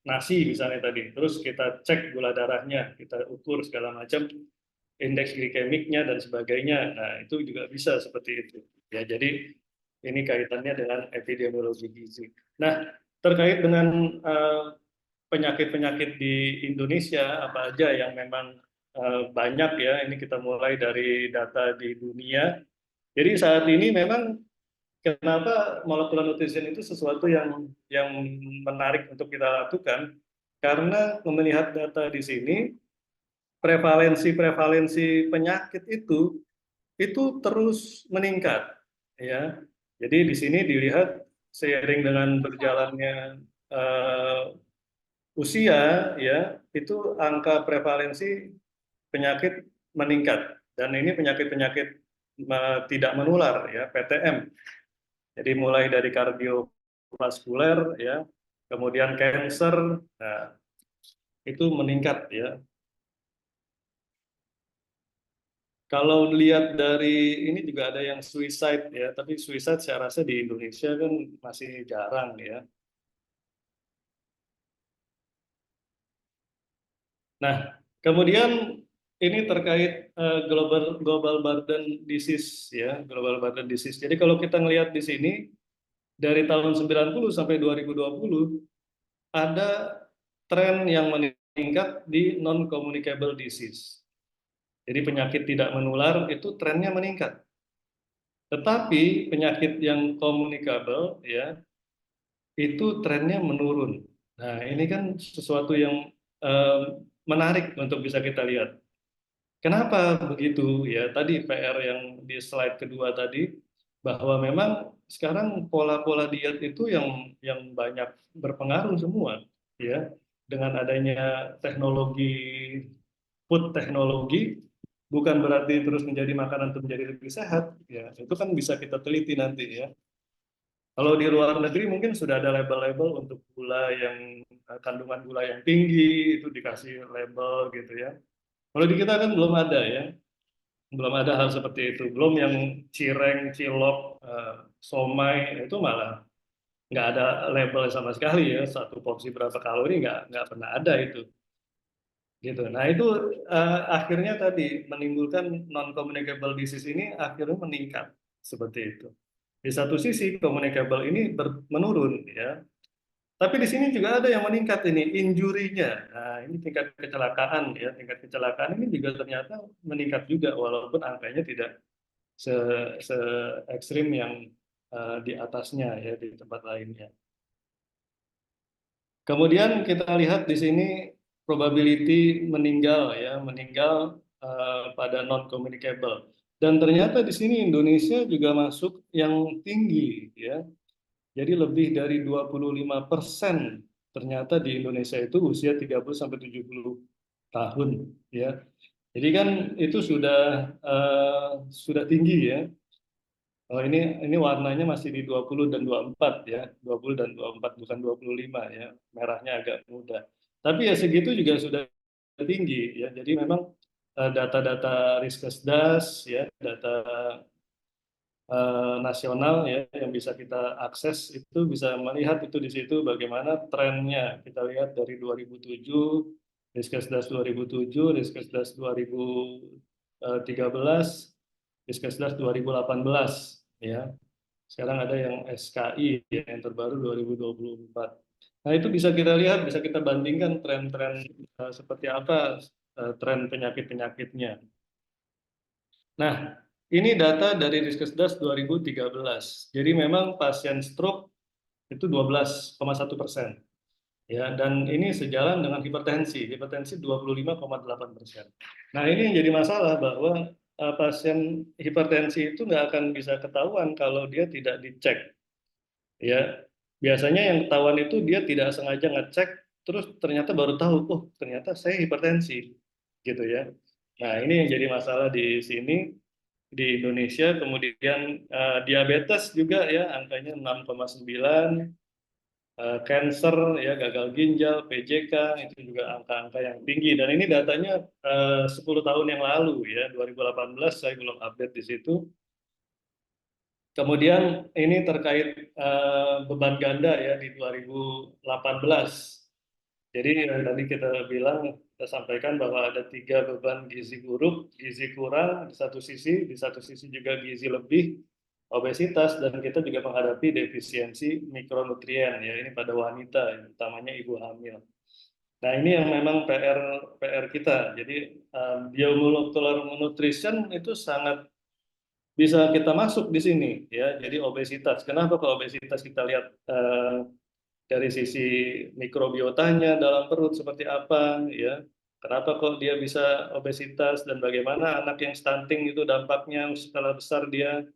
nasi misalnya tadi, terus kita cek gula darahnya, kita ukur segala macam indeks glikemiknya dan sebagainya. Nah, itu juga bisa seperti itu. Ya, jadi ini kaitannya dengan epidemiologi gizi. Nah, terkait dengan penyakit-penyakit di Indonesia apa aja yang memang banyak ya. Ini kita mulai dari data di dunia. Jadi saat ini memang kenapa molecular nutrition itu sesuatu yang menarik untuk kita lakukan? Karena melihat data di sini, prevalensi penyakit itu terus meningkat, ya. Jadi di sini dilihat seiring dengan berjalannya usia, ya, itu angka prevalensi penyakit meningkat. Dan ini penyakit-penyakit tidak menular, ya, PTM. Jadi mulai dari kardiovaskuler, ya, kemudian cancer, nah, itu meningkat, ya. Kalau lihat dari ini juga ada yang suicide, ya, tapi suicide saya rasa di Indonesia kan masih jarang, ya. Nah, kemudian ini terkait global burden disease, ya, global burden disease. Jadi kalau kita ngelihat di sini dari tahun 90 sampai 2020 ada tren yang meningkat di non-communicable disease. Jadi penyakit tidak menular itu trennya meningkat. Tetapi penyakit yang communicable, ya, itu trennya menurun. Nah, ini kan sesuatu yang menarik untuk bisa kita lihat. Kenapa begitu? Ya, tadi PR yang di slide kedua tadi, bahwa memang sekarang pola-pola diet itu yang banyak berpengaruh semua, ya. Dengan adanya food teknologi, bukan berarti terus menjadi makanan untuk menjadi lebih sehat, ya. Itu kan bisa kita teliti nanti, ya. Kalau di luar negeri mungkin sudah ada label-label untuk gula yang kandungan gula yang tinggi itu dikasih label gitu ya. Kalau di kita kan belum ada, ya, belum ada hal seperti itu. Belum yang cireng, cilok, somai itu malah nggak ada label sama sekali, ya. Satu porsi berapa kalori nggak pernah ada itu. Gitu. Nah itu akhirnya tadi menimbulkan non-communicable disease ini akhirnya meningkat seperti itu. Di satu sisi communicable ini menurun, ya. Tapi di sini juga ada yang meningkat ini injurinya. Nah ini tingkat kecelakaan, ya, tingkat kecelakaan ini juga ternyata meningkat juga walaupun angkanya tidak se ekstrim yang di atasnya, ya, di tempat lainnya. Kemudian kita lihat di sini probability meninggal, ya, meninggal pada non communicable. Dan ternyata di sini Indonesia juga masuk yang tinggi, ya. Jadi lebih dari 25% ternyata di Indonesia itu usia 30 sampai 70 tahun, ya. Jadi kan itu sudah tinggi, ya. Oh, ini warnanya masih di 20 dan 24, ya. 20 dan 24 bukan 25, ya. Merahnya agak muda. Tapi ya segitu juga sudah tinggi, ya. Jadi memang data-data Riskesdas, ya, data nasional, ya, yang bisa kita akses itu bisa melihat itu di situ bagaimana trennya. Kita lihat dari 2007, Riskesdas 2007, Riskesdas 2013, Riskesdas 2018, ya. Sekarang ada yang SKI, ya, yang terbaru 2024. Nah, itu bisa kita lihat, bisa kita bandingkan tren-tren seperti apa tren penyakit-penyakitnya. Nah, ini data dari Riskesdas 2013. Jadi memang pasien stroke itu 12,1%. Ya, dan ini sejalan dengan hipertensi 25,8%. Nah, ini yang jadi masalah bahwa pasien hipertensi itu nggak akan bisa ketahuan kalau dia tidak dicek. Ya, biasanya yang ketahuan itu dia tidak sengaja ngecek, terus ternyata baru tahu, oh ternyata saya hipertensi, gitu ya. Nah, ini yang jadi masalah di sini. di Indonesia. Kemudian diabetes juga ya angkanya 6,9, cancer ya gagal ginjal, PJK itu juga angka-angka yang tinggi dan ini datanya 10 tahun yang lalu ya 2018 saya belum update di situ. Kemudian ini terkait beban ganda ya di 2018. Jadi tadi kita kita sampaikan bahwa ada 3 beban gizi buruk, gizi kurang di satu sisi juga gizi lebih, obesitas, dan kita juga menghadapi defisiensi mikronutrien ya ini pada wanita, utamanya ibu hamil. Nah ini yang memang PR kita. Jadi biomolecular nutrition itu sangat bisa kita masuk di sini ya. Jadi obesitas. Kenapa ke obesitas kita lihat dari sisi mikrobiotanya dalam perut seperti apa ya. Kenapa kok dia bisa obesitas dan bagaimana anak yang stunting itu dampaknya skala besar dia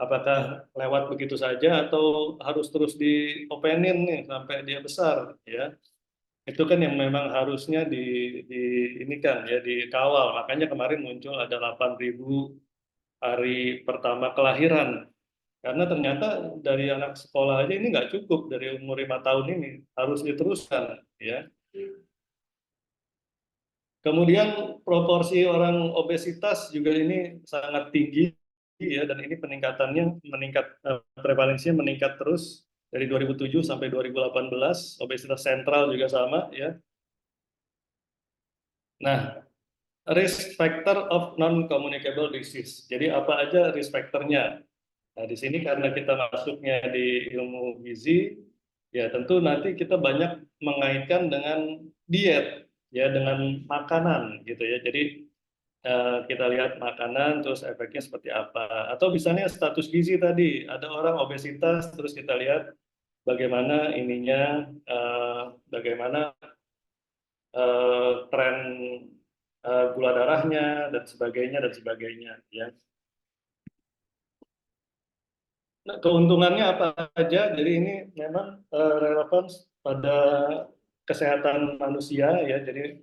apakah lewat begitu saja atau harus terus diopenin nih sampai dia besar ya. Itu kan yang memang harusnya ini kan ya dikawal. Makanya kemarin muncul ada 8.000 hari pertama kelahiran. Karena ternyata dari anak sekolah aja ini nggak cukup dari umur 5 tahun ini harus diteruskan ya. Kemudian proporsi orang obesitas juga ini sangat tinggi ya dan ini prevalensinya meningkat terus dari 2007 sampai 2018, obesitas sentral juga sama ya. Nah, risk factor of non-communicable disease. Jadi apa aja risk factornya? Nah, di sini karena kita masuknya di ilmu gizi, ya tentu nanti kita banyak mengaitkan dengan diet, ya dengan makanan gitu ya. Jadi kita lihat makanan terus efeknya seperti apa. Atau misalnya status gizi tadi, ada orang obesitas terus kita lihat bagaimana ininya, bagaimana tren gula darahnya dan sebagainya ya. Nah, keuntungannya apa aja? Jadi ini memang relevan pada kesehatan manusia ya. Jadi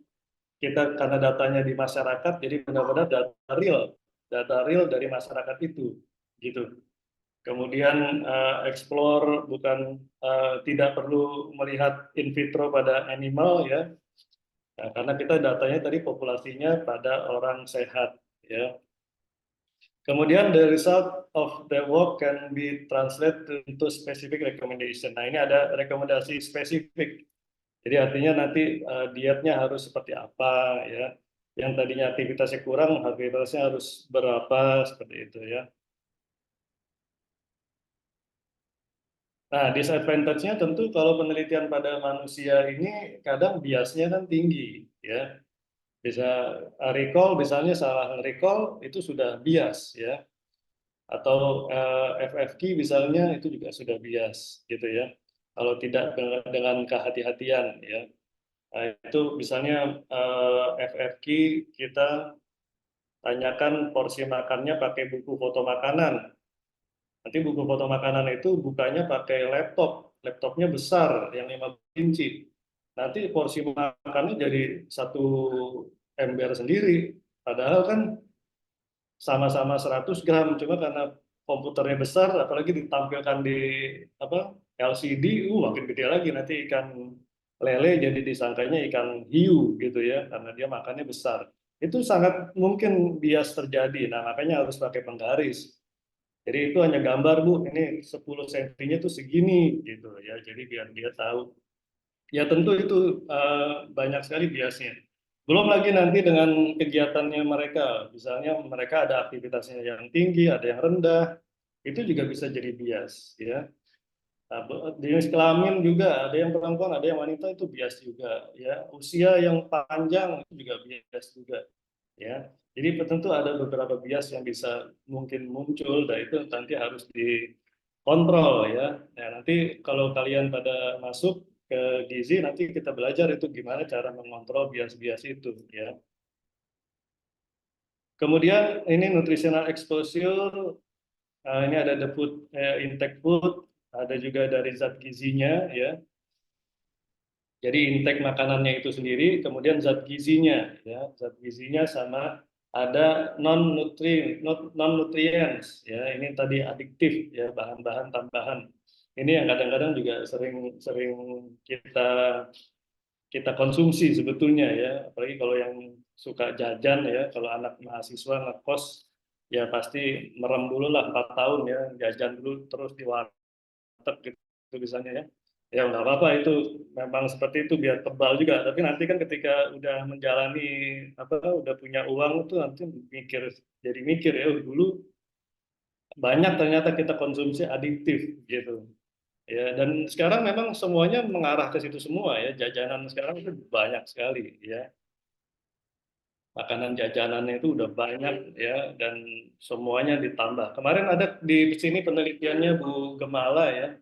kita karena datanya di masyarakat, jadi benar-benar data real dari masyarakat itu, gitu. Kemudian explore bukan tidak perlu melihat in vitro pada animal ya. Nah, karena kita datanya tadi populasinya pada orang sehat ya. Kemudian the result of the work can be translated into specific recommendation. Nah ini ada rekomendasi spesifik. Jadi artinya nanti dietnya harus seperti apa ya. Yang tadinya aktivitasnya kurang, aktivitasnya harus berapa seperti itu ya. Nah disadvantage-nya tentu kalau penelitian pada manusia ini kadang biasnya kan tinggi ya. Bisa recall misalnya salah recall itu sudah bias ya. Atau FFQ misalnya itu juga sudah bias gitu ya. Kalau tidak dengan kehati-hatian ya. Nah, itu misalnya FFQ kita tanyakan porsi makannya pakai buku foto makanan. Nanti buku foto makanan itu bukanya pakai laptopnya besar yang 15 inci. Nanti porsi makannya jadi 1 ember sendiri. Padahal kan sama-sama 100 gram, cuma karena komputernya besar, apalagi ditampilkan di LCD, makin gede lagi nanti ikan lele jadi disangkanya ikan hiu gitu ya, karena dia makannya besar. Itu sangat mungkin bias terjadi, nah makanya harus pakai penggaris. Jadi itu hanya gambar, Bu, ini 10 cm-nya tuh segini gitu ya, jadi biar dia tahu. Ya tentu itu banyak sekali biasnya. Belum lagi nanti dengan kegiatannya mereka, misalnya mereka ada aktivitasnya yang tinggi, ada yang rendah, itu juga bisa jadi bias, ya. Nah, jenis kelamin juga, ada yang perempuan, ada yang wanita itu bias juga, ya. Usia yang panjang itu juga bias juga, ya. Jadi tentu ada beberapa bias yang bisa mungkin muncul, dan itu nanti harus dikontrol, ya. Nah, nanti kalau kalian pada masuk ke gizi nanti kita belajar itu gimana cara mengontrol bias-bias itu ya. Kemudian ini nutritional exposure, ini ada the food intake food, ada juga dari zat gizinya ya. Jadi intake makanannya itu sendiri, kemudian zat gizinya ya, zat gizinya sama ada non-nutrients, ya ini tadi adiktif, ya bahan-bahan tambahan. Ini yang kadang-kadang juga sering kita konsumsi sebetulnya ya, apalagi kalau yang suka jajan ya, kalau anak mahasiswa ngekos ya pasti merem dulu lah 4 tahun ya, jajan dulu terus di warteg gitu misalnya ya. Ya nggak apa-apa, itu memang seperti itu biar kebal juga, tapi nanti kan ketika udah menjalani udah punya uang tuh nanti jadi mikir ya, dulu banyak ternyata kita konsumsi adiktif gitu. Ya, dan sekarang memang semuanya mengarah ke situ semua ya. Jajanan sekarang itu banyak sekali ya. Makanan jajanannya itu udah banyak ya, dan semuanya ditambah. Kemarin ada di sini penelitiannya Bu Gemala ya.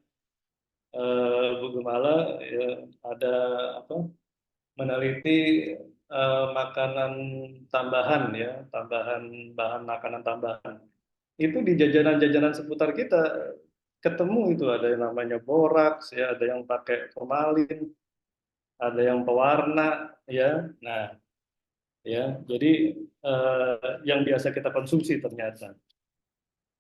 Bu Gemala ya, ada apa? Meneliti makanan tambahan ya, tambahan bahan makanan tambahan. Itu di jajanan-jajanan seputar kita ketemu itu, ada yang namanya boraks ya, ada yang pakai formalin, ada yang pewarna ya. Nah, ya, jadi yang biasa kita konsumsi ternyata.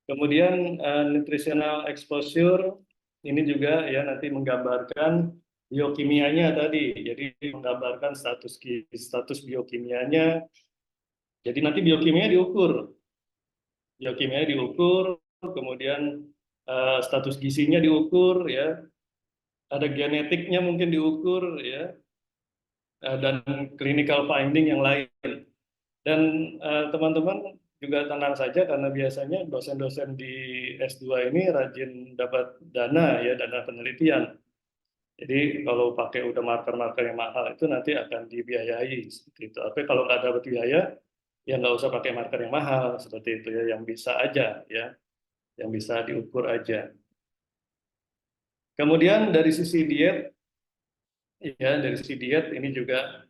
Kemudian nutritional exposure ini juga ya nanti menggambarkan biokimianya tadi. Jadi menggambarkan status biokimianya. Jadi nanti biokimianya diukur. Biokimianya diukur, kemudian status gizinya diukur ya. Ada genetiknya mungkin diukur ya, dan clinical finding yang lain. Dan teman-teman juga tenang saja karena biasanya dosen-dosen di S2 ini rajin dapat dana ya, dana penelitian. Jadi kalau pakai udah marker-marker yang mahal itu nanti akan dibiayai seperti itu. Tapi kalau nggak dapat biaya, ya nggak usah pakai marker yang mahal seperti itu ya, yang bisa aja ya, yang bisa diukur aja. Kemudian dari sisi diet, ya dari sisi diet ini juga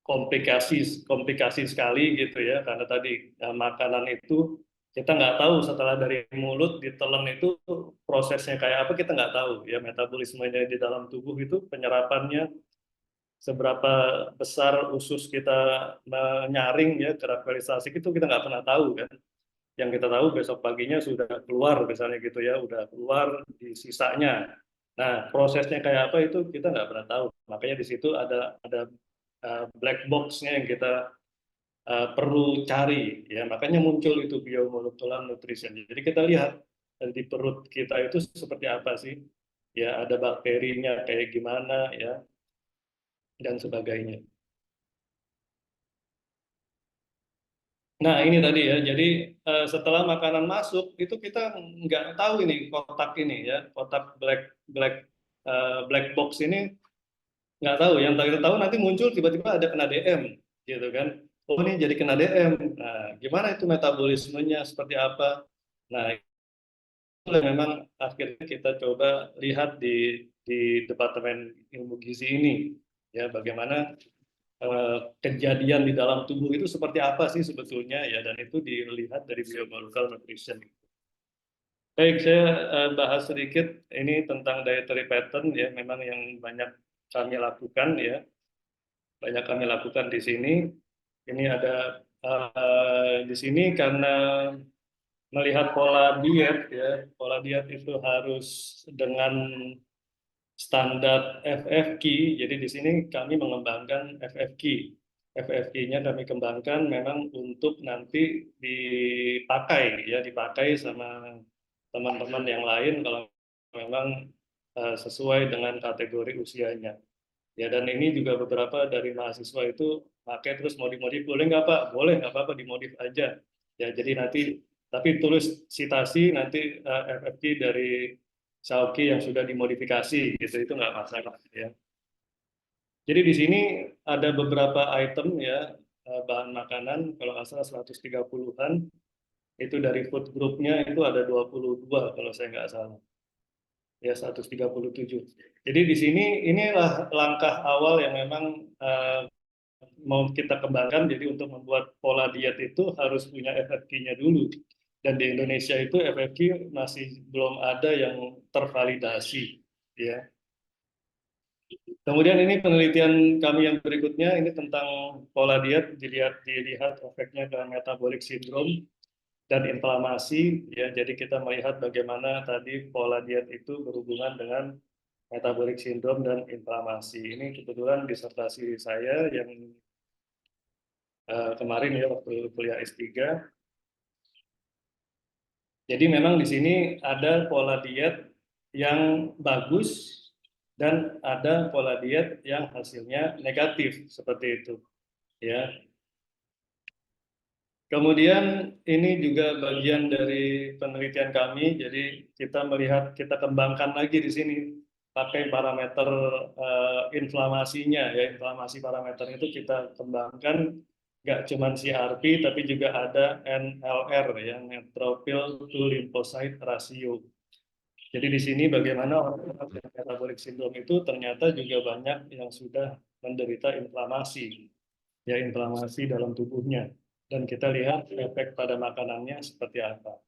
komplikasi sekali gitu ya, karena tadi makanan itu kita nggak tahu setelah dari mulut ditelan itu prosesnya kayak apa, kita nggak tahu ya, metabolismenya di dalam tubuh itu penyerapannya seberapa besar usus kita menyaring ya, karakterisasi itu kita nggak pernah tahu kan. Yang kita tahu besok paginya sudah keluar misalnya gitu ya, udah keluar di sisanya. Nah, prosesnya kayak apa itu kita nggak pernah tahu. Makanya di situ ada black box-nya yang kita perlu cari ya. Makanya muncul itu biomolekular nutrition. Jadi kita lihat di perut kita itu seperti apa sih? Ya, ada bakterinya kayak gimana ya, dan sebagainya. Nah, ini tadi ya, jadi setelah makanan masuk, itu kita nggak tahu ini kotak ini ya, kotak black box ini nggak tahu. Yang kita tahu nanti muncul tiba-tiba ada kena DM, gitu kan. Oh, ini jadi kena DM. Nah, gimana itu metabolismenya, seperti apa? Nah, itu memang akhirnya kita coba lihat di Departemen Ilmu Gizi ini, ya, bagaimana kejadian di dalam tubuh itu seperti apa sih sebetulnya ya, dan itu dilihat dari biomolecular nutrition. Baik, saya bahas sedikit ini tentang dietary pattern ya, memang yang banyak kami lakukan ya, banyak kami lakukan di sini. Ini ada di sini karena melihat pola diet ya, pola diet itu harus dengan standar FFQ. Jadi di sini kami mengembangkan FFQ. FFQ-nya kami kembangkan memang untuk nanti dipakai sama teman-teman yang lain kalau memang sesuai dengan kategori usianya. Ya, dan ini juga beberapa dari mahasiswa itu pakai terus modif-modif, boleh nggak Pak? Boleh, nggak apa-apa, dimodif aja. Ya, jadi nanti tapi tulis citasi nanti FFQ dari Xiaoqi yang sudah dimodifikasi gitu, itu nggak masalah ya. Jadi di sini ada beberapa item ya, bahan makanan kalau nggak salah 130-an, itu dari food group-nya itu ada 22 kalau saya nggak salah. Ya, 137. Jadi di sini inilah langkah awal yang memang mau kita kembangkan. Jadi untuk membuat pola diet itu harus punya FFQ-nya dulu. Dan di Indonesia itu FFQ masih belum ada yang tervalidasi ya. Kemudian ini penelitian kami yang berikutnya, ini tentang pola diet, dilihat efeknya ke metabolic syndrome dan inflamasi, ya. Jadi kita melihat bagaimana tadi pola diet itu berhubungan dengan metabolic syndrome dan inflamasi. Ini kebetulan disertasi saya yang kemarin ya waktu kuliah S3. Jadi memang di sini ada pola diet yang bagus dan ada pola diet yang hasilnya negatif seperti itu, ya. Kemudian ini juga bagian dari penelitian kami, jadi kita kembangkan lagi di sini pakai parameter inflamasinya, ya. Inflamasi parameter itu kita kembangkan nggak cuma CRP tapi juga ada NLR, ya, neutrophil to lymphocyte ratio. Jadi di sini bagaimana orang dengan metabolic syndrome itu ternyata juga banyak yang sudah menderita inflamasi, ya, inflamasi dalam tubuhnya. Dan kita lihat efek pada makanannya seperti apa.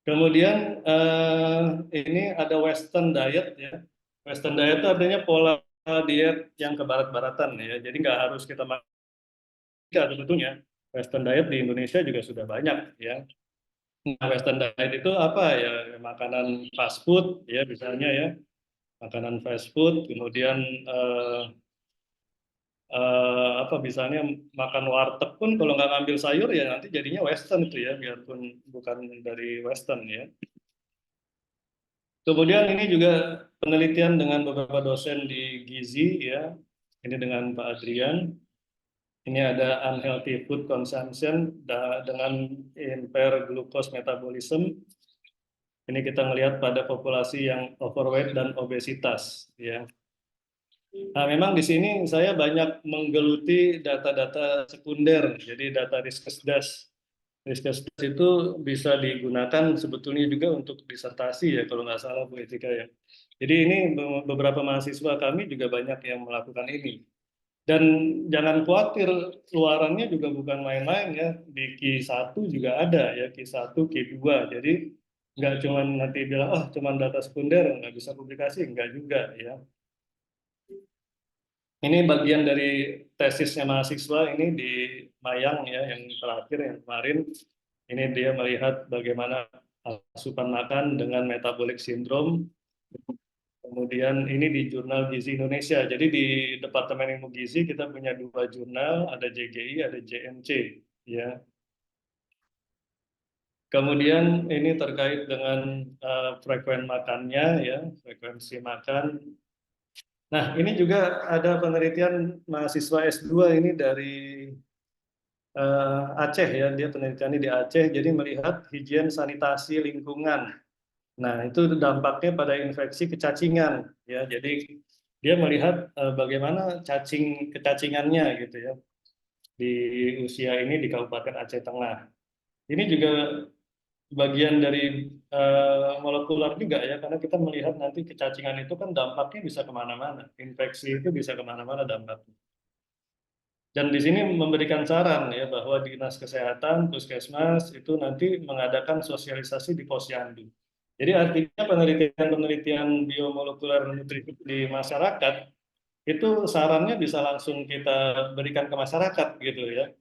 Kemudian ini ada Western diet, ya. Western diet itu artinya pola diet yang ke barat-baratan, ya. Jadi nggak harus kita makan sebetulnya. Western diet di Indonesia juga sudah banyak, ya. Nah, Western diet itu apa ya? Makanan fast food, ya, misalnya, ya. Makanan fast food, kemudian apa misalnya makan warteg pun kalau nggak ngambil sayur ya nanti jadinya Western itu, ya, biarpun bukan dari Western, ya. Kemudian ini juga penelitian dengan beberapa dosen di Gizi, ya. Ini dengan Pak Adrian. Ini ada unhealthy food consumption dengan impaired glucose metabolism. Ini kita melihat pada populasi yang overweight dan obesitas, ya. Nah, memang di sini saya banyak menggeluti data-data sekunder, jadi data Riskesdas. Riskesdas itu bisa digunakan sebetulnya juga untuk disertasi, ya, kalau nggak salah Bu Etika, ya. Jadi ini beberapa mahasiswa kami juga banyak yang melakukan ini. Dan jangan khawatir, luarannya juga bukan main-main, ya. Di Q1 juga ada, ya, Q1, Q2. Jadi nggak cuma nanti bilang, oh cuma data sekunder, nggak bisa publikasi, nggak juga, ya. Ini bagian dari tesisnya mahasiswa ini di Mayang, ya, yang terakhir yang kemarin. Ini dia melihat bagaimana asupan makan dengan metabolic syndrome. Kemudian ini di Jurnal Gizi Indonesia. Jadi di Departemen Ilmu Gizi kita punya 2 jurnal, ada JGI, ada JMC, ya. Kemudian ini terkait dengan frekuensi makannya, ya, frekuensi makan. Nah, ini juga ada penelitian mahasiswa S2 ini dari Aceh, ya, dia penelitiannya di Aceh, jadi melihat higien sanitasi lingkungan. Nah, itu dampaknya pada infeksi kecacingan, ya. Jadi dia melihat bagaimana kecacingannya gitu, ya, di usia ini di Kabupaten Aceh Tengah. Ini juga bagian dari molekuler juga, ya, karena kita melihat nanti kecacingan itu kan dampaknya bisa kemana-mana, infeksi itu bisa kemana-mana dampaknya. Dan di sini memberikan saran, ya, bahwa Dinas Kesehatan, Puskesmas itu nanti mengadakan sosialisasi di posyandu. Jadi artinya penelitian-penelitian biomolekuler nutrisi di masyarakat itu sarannya bisa langsung kita berikan ke masyarakat gitu, ya.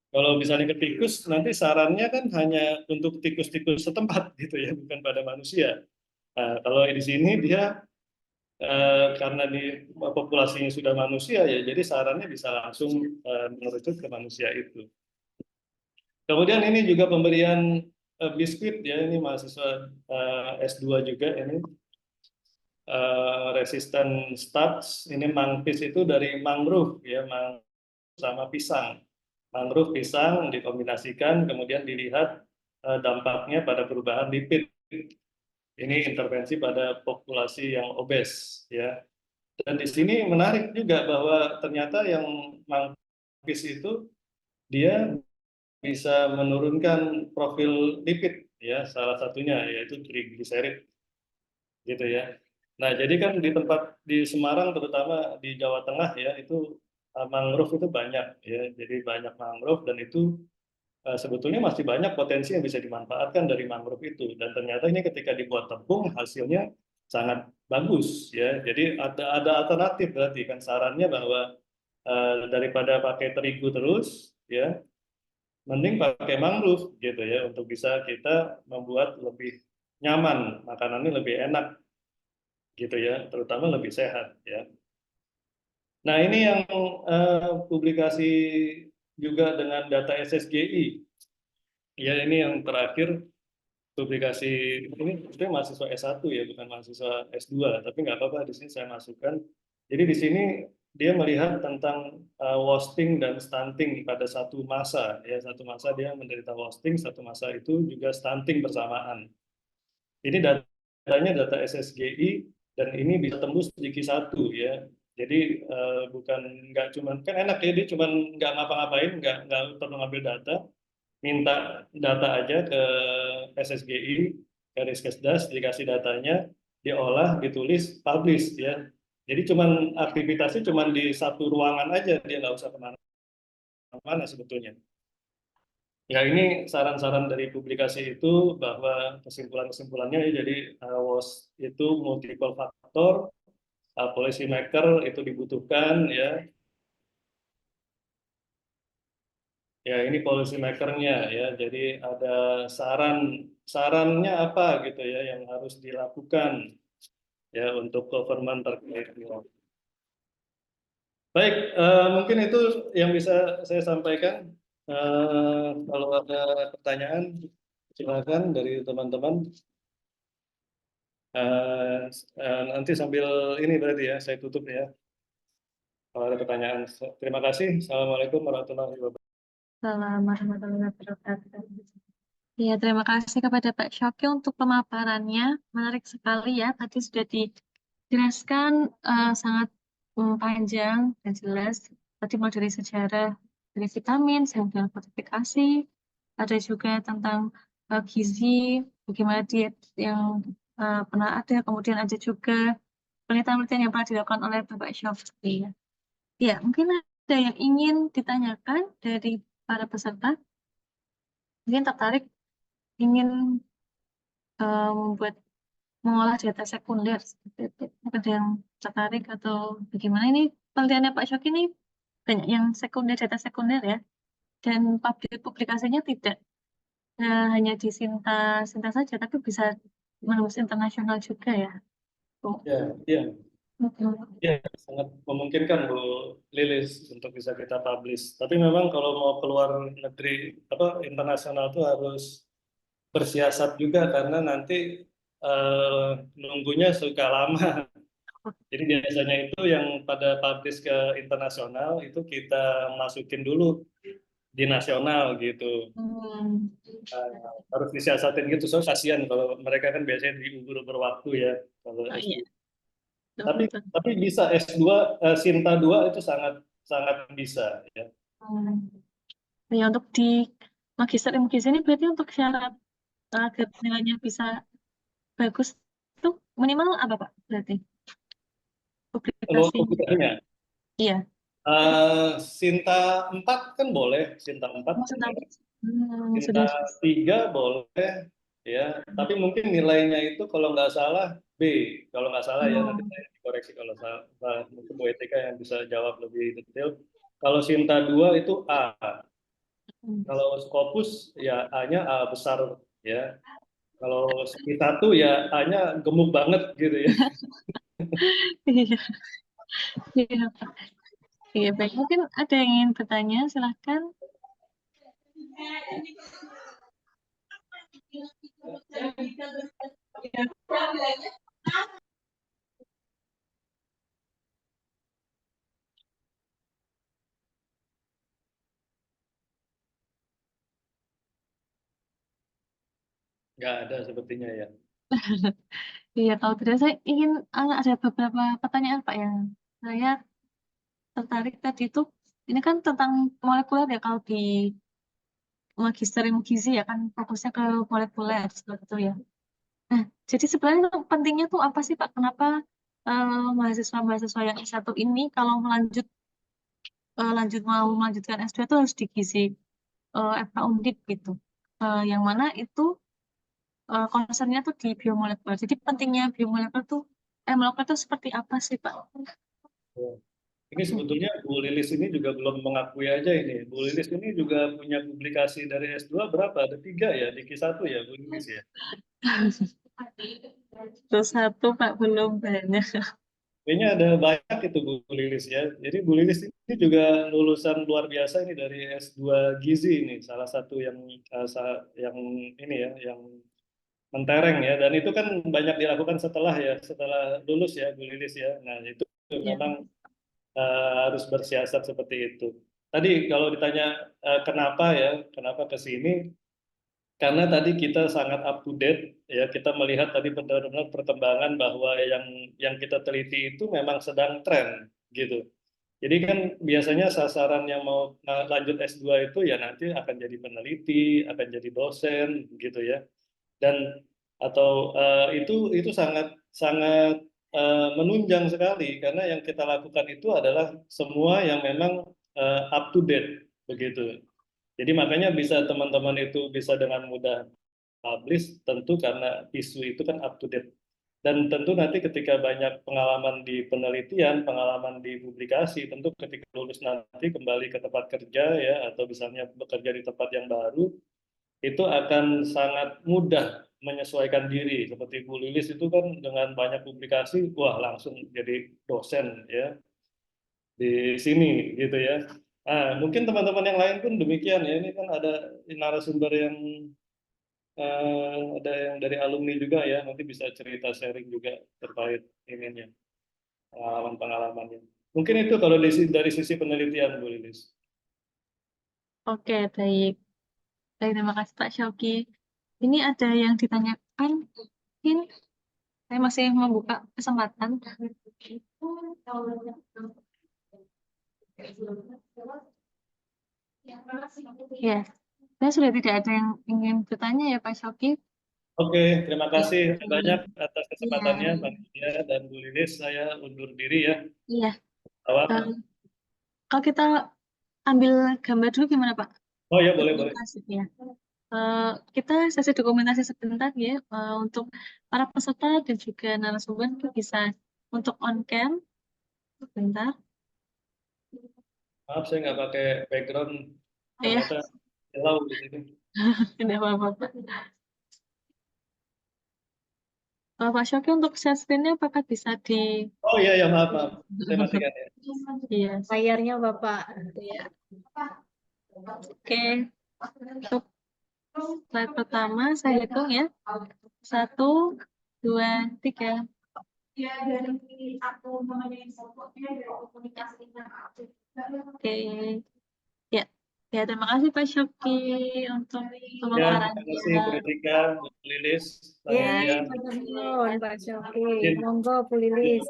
Kalau misalnya ke tikus, nanti sarannya kan hanya untuk tikus-tikus setempat gitu, ya, bukan pada manusia. Nah, kalau di sini dia karena di populasinya sudah manusia, ya, jadi sarannya bisa langsung mengerucut ke manusia itu. Kemudian ini juga pemberian biskuit, ya, ini mahasiswa S2 juga ini resisten starch. Ini mangpis itu dari mangrove, ya, sama pisang. Mangrove pisang dikombinasikan, kemudian dilihat dampaknya pada perubahan lipid. Ini intervensi pada populasi yang obes, ya. Dan di sini menarik juga bahwa ternyata yang mangpis itu dia bisa menurunkan profil lipid, ya, salah satunya yaitu trigliserid, gitu, ya. Nah, jadi kan di tempat di Semarang terutama di Jawa Tengah, ya, itu mangrove itu banyak, ya. Jadi banyak mangrove dan itu sebetulnya masih banyak potensi yang bisa dimanfaatkan dari mangrove itu. Dan ternyata ini ketika dibuat tepung hasilnya sangat bagus ya. Jadi ada alternatif berarti kan sarannya bahwa daripada pakai terigu terus ya, mending pakai mangrove gitu ya untuk bisa kita membuat lebih nyaman, makanannya lebih enak gitu ya, terutama lebih sehat ya. Nah, ini yang publikasi juga dengan data SSGI. Ya, ini yang terakhir publikasi ini sebenarnya mahasiswa S1 ya, bukan mahasiswa S2, tapi nggak apa-apa di sini saya masukkan. Jadi di sini dia melihat tentang wasting dan stunting pada satu masa ya, satu masa dia menderita wasting, satu masa itu juga stunting bersamaan. Ini datanya data SSGI dan ini bisa tembus di Q1 ya. Jadi bukan nggak cuman kan enak ya dia cuman nggak ngapa-ngapain, nggak perlu ngambil data, minta data aja ke SSGI, ke Riskesdas, dikasih datanya, diolah, ditulis, publish ya. Jadi cuman aktivitasnya cuman di satu ruangan aja, dia nggak usah kemana-mana sebetulnya. Ya ini saran-saran dari publikasi itu bahwa kesimpulan-kesimpulannya ya, jadi WOS itu multiple faktor, policy maker itu dibutuhkan ya. Ya, ini policy maker-nya ya. Jadi ada sarannya apa gitu ya yang harus dilakukan ya untuk government terkait. Baik, mungkin itu yang bisa saya sampaikan. Kalau ada pertanyaan, silakan dari teman-teman. Nanti sambil ini berarti ya, saya tutup ya. Kalau ada pertanyaan, terima kasih. Assalamualaikum warahmatullahi wabarakatuh. Assalamualaikum warahmatullahi wabarakatuh. Ya, terima kasih kepada Pak Syoki untuk pemaparannya. Menarik sekali ya, tadi sudah dijelaskan sangat panjang dan jelas. Tadi mulai dari sejarah dari vitamin, sel fortifikasi, ada juga tentang gizi, bagaimana diet yang pernah ada, kemudian ada juga penelitian-penelitian yang pernah dilakukan oleh Bapak Syoki. Ya, mungkin ada yang ingin ditanyakan dari para peserta, mungkin tertarik ingin membuat mengolah data sekunder seperti itu. Ada yang tertarik atau bagaimana? Ini penelitiannya Pak Syoki ini banyak yang sekunder, data sekunder ya, dan publikasinya tidak hanya di Sinta saja, tapi bisa menembus internasional juga ya. Ya, ya. Mhm. Ya, sangat memungkinkan Bu Lilis untuk bisa kita publish. Tapi memang kalau mau keluar negeri apa internasional itu harus bersiasat juga karena nanti nunggunya suka lama. Jadi biasanya itu yang pada publish ke internasional itu kita masukin dulu di nasional gitu. Hmm. Harus disiasatin gitu. So kasihan kalau mereka kan biasanya diubur-ubur waktu ya kalau Oh, S2. iya. Tapi bisa S2 Sinta 2 itu sangat sangat bisa ya. Ya, untuk di magister ilmu gizi ini berarti untuk syarat agar nilainya bisa bagus itu minimal apa Pak berarti Kalau publikasi? publikasinya Iya. Sinta 4 kan boleh, Sinta 4 Maksudnya boleh, sudah. Sinta 3 boleh ya, tapi mungkin nilainya itu kalau nggak salah B, kalau nggak salah ya nanti saya dikoreksi kalau salah, mungkin Bu Etika yang bisa jawab lebih detail. Kalau Sinta 2 itu A, kalau Scopus ya A-nya A besar ya. Kalau segi 1 ya A-nya gemuk banget gitu ya. Iya, iya Pak. Iya, baik. Mungkin ada yang ingin bertanya, silahkan. Nggak ada sepertinya ya. Iya, kalau tidak saya ingin ada beberapa pertanyaan Pak yang saya tertarik tadi itu. Ini kan tentang molekuler ya, kalau di magister ilmu gizi ya kan fokusnya ke molekuler seperti itu ya. Nah, jadi sebenarnya itu pentingnya tuh apa sih Pak? Kenapa mahasiswa-mahasiswa yang S1 ini kalau lanjut mau melanjutkan S2 itu harus di gizi? FK Undip gitu. Yang mana itu concernnya tuh di biomolekuler. Jadi pentingnya biomolekuler tuh molekul itu seperti apa sih Pak? Ini sebetulnya Bu Lilis ini juga belum mengakui aja ini. Bu Lilis ini juga punya publikasi dari S2 berapa? Ada 3 ya, di Q1 ya Bu Lilis ya. Terus satu Pak belum banyak. Kayaknya ada banyak itu Bu Lilis ya. Jadi Bu Lilis ini juga lulusan luar biasa ini dari S2 Gizi ini, salah satu yang ini ya, yang mentereng ya. Dan itu kan banyak dilakukan setelah lulus ya Bu Lilis ya. Nah itu Ya. memang harus bersiasat seperti itu. Tadi kalau ditanya kenapa ke sini? Karena tadi kita sangat up to date ya, kita melihat tadi benar-benar perkembangan bahwa yang kita teliti itu memang sedang tren gitu. Jadi kan biasanya sasaran yang mau lanjut S2 itu ya nanti akan jadi peneliti, akan jadi dosen gitu ya. Dan atau itu sangat sangat menunjang sekali karena yang kita lakukan itu adalah semua yang memang up to date begitu. Jadi makanya bisa teman-teman itu bisa dengan mudah publish tentu karena isu itu kan up to date. Dan tentu nanti ketika banyak pengalaman di penelitian, pengalaman di publikasi, tentu ketika lulus nanti kembali ke tempat kerja ya atau misalnya bekerja di tempat yang baru, itu akan sangat mudah menyesuaikan diri. Seperti Bu Lilis itu kan dengan banyak publikasi, wah langsung jadi dosen ya di sini gitu ya. Mungkin teman-teman yang lain pun demikian ya. Ini kan ada narasumber yang ada yang dari alumni juga ya. Nanti bisa cerita sharing juga terkait ininya pengalaman-pengalamannya. Mungkin itu kalau dari sisi penelitian Bu Lilis. Oke, baik. Baik, terima kasih Pak Syauki. Ini ada yang ditanyakan, mungkin saya masih membuka kesempatan. Ya, saya sudah tidak ada yang ingin bertanya ya Pak Syauki. Oke, terima kasih banyak atas Iya, kesempatannya Mbak Nadia dan Bu Lilis. Saya undur diri ya. iya. Awal. Kalau kita ambil gambar dulu gimana Pak? Oh ya, boleh. Dokumentasi, ya. Kita sesi dokumentasi sebentar ya untuk para peserta dan juga narasumber itu bisa untuk on cam sebentar. Maaf saya nggak pakai background, Ya, ternyata hello di sini. tidak apa-apa Pak. Pak Syoki untuk share screen-nya apakah bisa di Oh iya maaf. Saya matikan ya. Iya, Layarnya Bapak. ya. Oke. Untuk slide pertama saya hitung ya. 1, 2, 3. Oke. Ya. Ya, terima kasih Pak Syoki untuk Ya, pemaparannya. terima kasih Bu Rika, Bu Lilis, Mbak Yeay, Nadia. betul, Pak Syauki. Mungkin Monggo, Bu Lilis.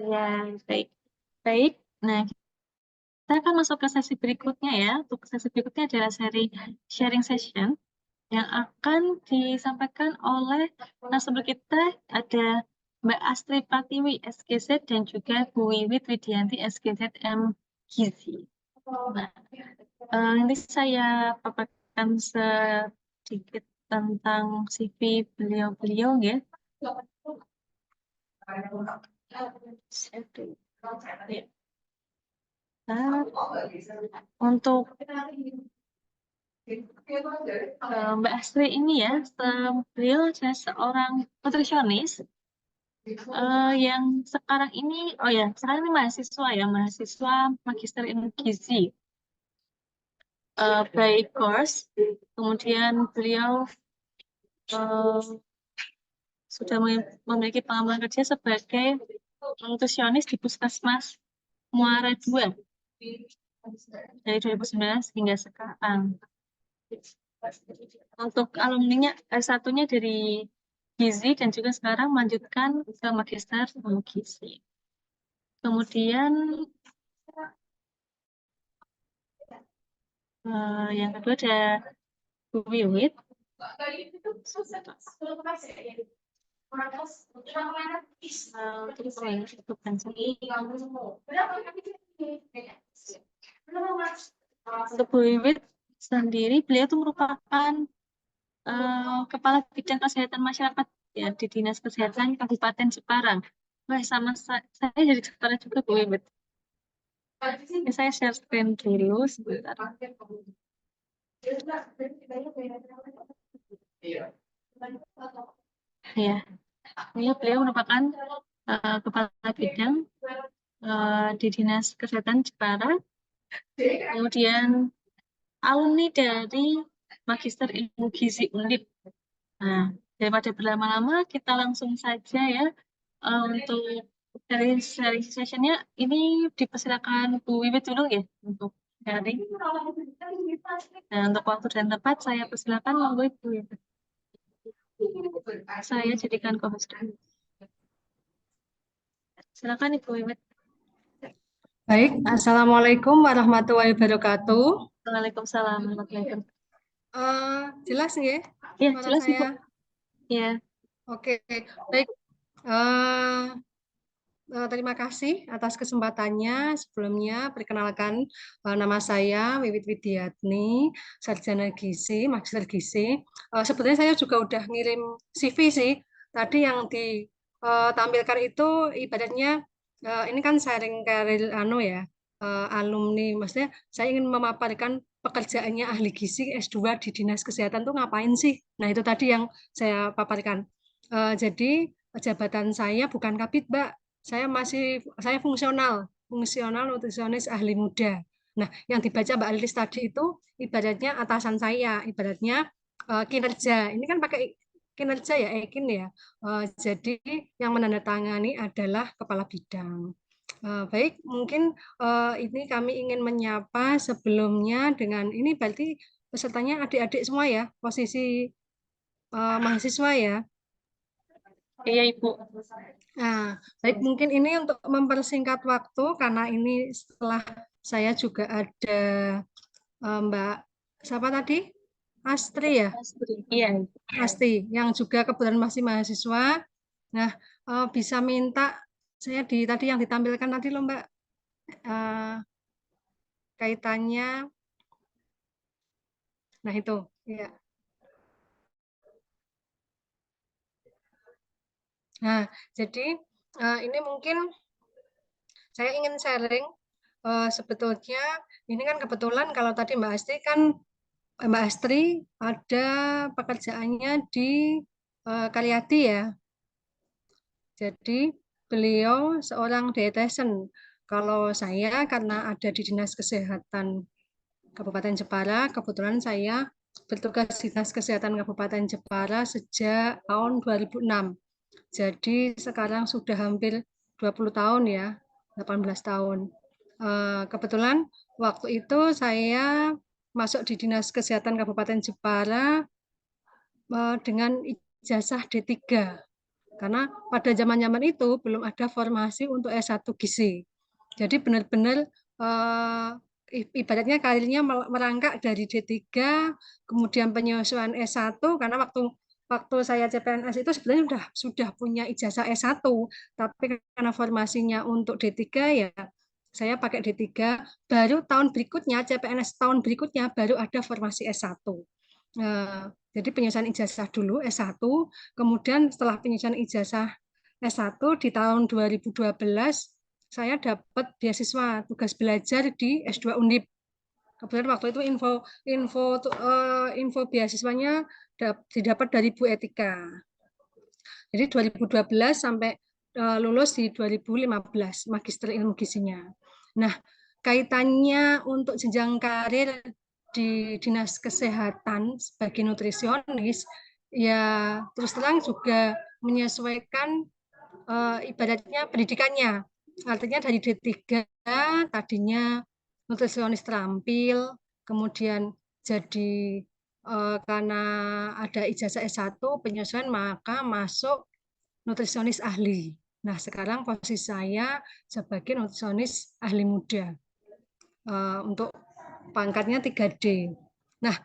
Ya, baik. Baik. Nah, kita akan masuk ke sesi berikutnya ya. Untuk sesi berikutnya adalah seri sharing session yang akan disampaikan oleh narasumber kita ada Mbak Astri Pratiwi SGZ dan juga Bu Wiwit Widianti SGZ MGizi. Nah, nanti saya paparkan sedikit tentang CV beliau-beliau ya. Ya. Untuk Mbak Astri ini ya, beliau adalah seorang nutrisionis yang sekarang ini, sekarang ini mahasiswa Magister Ilmu Gizi by course. Kemudian beliau sudah memiliki pengalaman kerja sebagai nutrisionis di Puskesmas Muara II dari 2019 hingga sekarang. Untuk alumninya S1-nya dari Gizi dan juga sekarang melanjutkan ke Magister Ilmu Gizi. Kemudian yang kedua ada Bu Wiwit. Untuk Bu Wiwit sendiri, beliau itu merupakan Kepala Bidang Kesehatan Masyarakat ya di Dinas Kesehatan Kabupaten Jepara. Wah, sama saya jadi Jepara juga Bu Wiwit. Ya, saya share screen dulu sebentar. Ya, beliau merupakan Kepala Bidang di Dinas Kesehatan Jepara. Kemudian alumni dari Magister Ilmu Gizi Undip. Nah, daripada berlama-lama, kita langsung saja ya untuk dari sharing sessionnya ini dipersilakan Bu Wiwit dulu ya untuk sharing. Nah, untuk waktu dan tempat saya persilakan monggo Bu Wiwit. Saya jadikan co-host. Silakan Ibu Wiwit. Baik, Assalamualaikum warahmatullahi wabarakatuh. Waalaikumsalam warahmatullahi wabarakatuh. Jelas nggih Ya, suara jelas Ibu. saya? Ya. Oke, baik. Terima kasih atas kesempatannya. Sebelumnya, perkenalkan nama saya Wiwit Widiatni, Sarjana Gizi, Magister Gizi. Sebenarnya saya juga udah ngirim CV sih. Tadi yang ditampilkan itu ibaratnya ini kan sharing karir alumni. Maksudnya saya ingin memaparkan pekerjaannya ahli gizi S2 di Dinas Kesehatan tuh ngapain sih? Nah, itu tadi yang saya paparkan. Jadi jabatan saya bukan kabid, Mbak. Saya fungsional nutrisionis ahli muda. Nah, yang dibaca Mbak Lilis tadi itu ibaratnya atasan saya, ibaratnya kinerja. Ini kan pakai kinerja ya, Ekin ya. Jadi yang menandatangani adalah kepala bidang. Baik, mungkin ini kami ingin menyapa sebelumnya dengan ini berarti pesertanya adik-adik semua ya, posisi mahasiswa ya. Iya Ibu. Nah, baik mungkin ini untuk mempersingkat waktu karena ini setelah saya juga ada Mbak siapa tadi? Astri ya? Iya. Asti yang juga kebetulan masih mahasiswa. Nah, bisa minta saya tadi yang ditampilkan tadi loh Mbak kaitannya. Nah, itu ya. Nah, jadi ini mungkin saya ingin sharing sebetulnya ini kan kebetulan kalau tadi Mbak Astri ada pekerjaannya di Karyadi ya. Jadi beliau seorang dietitian. Kalau saya karena ada di Dinas Kesehatan Kabupaten Jepara, kebetulan saya bertugas di Dinas Kesehatan Kabupaten Jepara sejak tahun 2006. Jadi sekarang sudah hampir 20 tahun ya, 18 tahun. Kebetulan waktu itu saya masuk di Dinas Kesehatan Kabupaten Jepara dengan ijazah D3. Karena pada zaman-zaman itu belum ada formasi untuk S1 gizi. Jadi benar-benar ibaratnya karirnya merangkak dari D3, kemudian penyesuaian S1, karena waktu saya CPNS itu sebenarnya sudah punya ijazah S1, tapi karena formasinya untuk D3 ya saya pakai D3, baru tahun berikutnya, CPNS tahun berikutnya baru ada formasi S1. Jadi penyesuaian ijazah dulu S1, kemudian setelah penyesuaian ijazah S1 di tahun 2012 saya dapat beasiswa tugas belajar di S2 Undip. Kebetulan waktu itu info beasiswanya didapat dari Bu Etika. Jadi 2012 sampai lulus di 2015 Magister Ilmu Gizinya. Nah, kaitannya untuk jenjang karir di Dinas Kesehatan sebagai nutrisionis ya terus terang juga menyesuaikan ibaratnya pendidikannya. Artinya dari D3 tadinya nutrisionis terampil, kemudian jadi karena ada ijazah S1 penyesuaian maka masuk nutrisionis ahli. Nah, sekarang posisi saya sebagai nutrisionis ahli muda. Untuk pangkatnya 3D. Nah,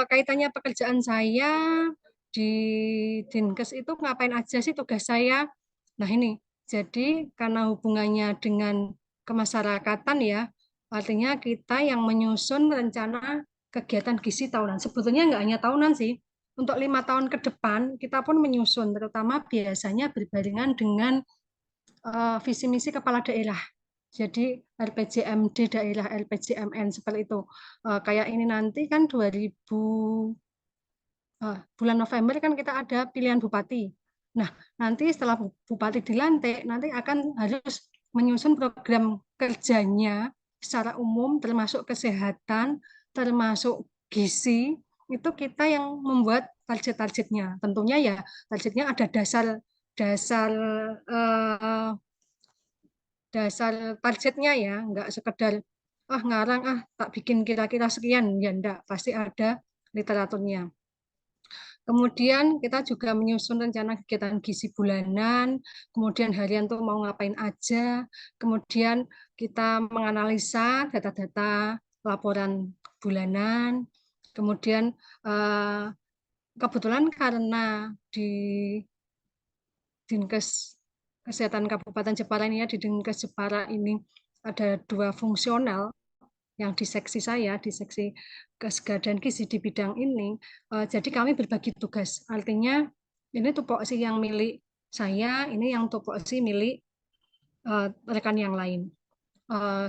kaitannya pekerjaan saya di Dinkes itu ngapain aja sih tugas saya? Nah, ini. Jadi karena hubungannya dengan kemasyarakatan ya, artinya kita yang menyusun rencana kegiatan gizi tahunan. Sebetulnya nggak hanya tahunan sih, untuk 5 tahun ke depan kita pun menyusun, terutama biasanya berbarengan dengan visi misi kepala daerah. Jadi RPJMD daerah, RPJMN seperti itu. Kayak ini nanti kan 2000 bulan November kan kita ada pilihan bupati. Nah, nanti setelah bupati dilantik, nanti akan harus menyusun program kerjanya secara umum, termasuk kesehatan, termasuk gizi, itu kita yang membuat target-targetnya. Tentunya ya targetnya ada dasar targetnya ya, nggak sekedar ngarang tak bikin kira-kira sekian, ya enggak, pasti ada literaturnya. Kemudian kita juga menyusun rencana kegiatan gizi bulanan, kemudian harian tuh mau ngapain aja, kemudian kita menganalisa data-data laporan bulanan, kemudian kebetulan karena di Dinkes Kesehatan Kabupaten Jepara ini ya, di Dinkes Jepara ini ada 2 fungsional yang di seksi saya, di seksi Kesga dan Gizi di bidang ini. Jadi kami berbagi tugas. Artinya ini tupoksi yang milik saya, ini yang tupoksi milik rekan yang lain.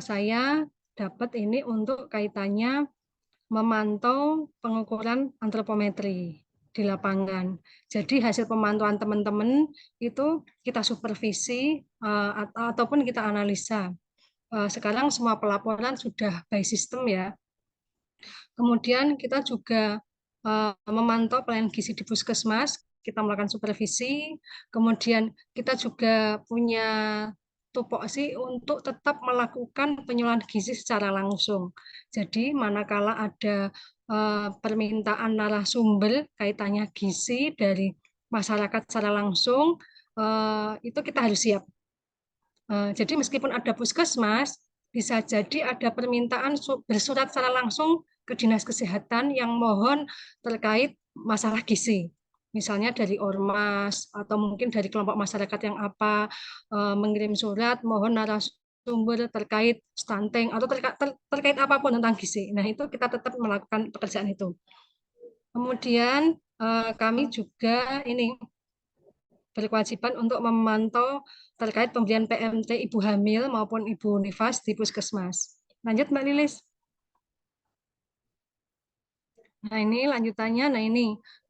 Saya dapat ini untuk kaitannya memantau pengukuran antropometri di lapangan. Jadi hasil pemantauan teman-teman itu kita supervisi ataupun kita analisa. Sekarang semua pelaporan sudah by system ya. Kemudian kita juga memantau pelayanan gizi di puskesmas, kita melakukan supervisi. Kemudian kita juga punya tupoksi untuk tetap melakukan penyuluhan gizi secara langsung. Jadi manakala ada permintaan narasumber kaitannya gizi dari masyarakat secara langsung, itu kita harus siap. Jadi meskipun ada puskesmas, bisa jadi ada permintaan bersurat secara langsung ke Dinas Kesehatan yang mohon terkait masalah gizi. Misalnya dari ormas atau mungkin dari kelompok masyarakat yang mengirim surat mohon narasumber terkait stunting atau terkait apapun tentang gizi. Nah, itu kita tetap melakukan pekerjaan itu. Kemudian kami juga ini berkewajiban untuk memantau terkait pemberian PMT ibu hamil maupun ibu nifas di puskesmas. Lanjut Mbak Lilis. Nah ini lanjutannya,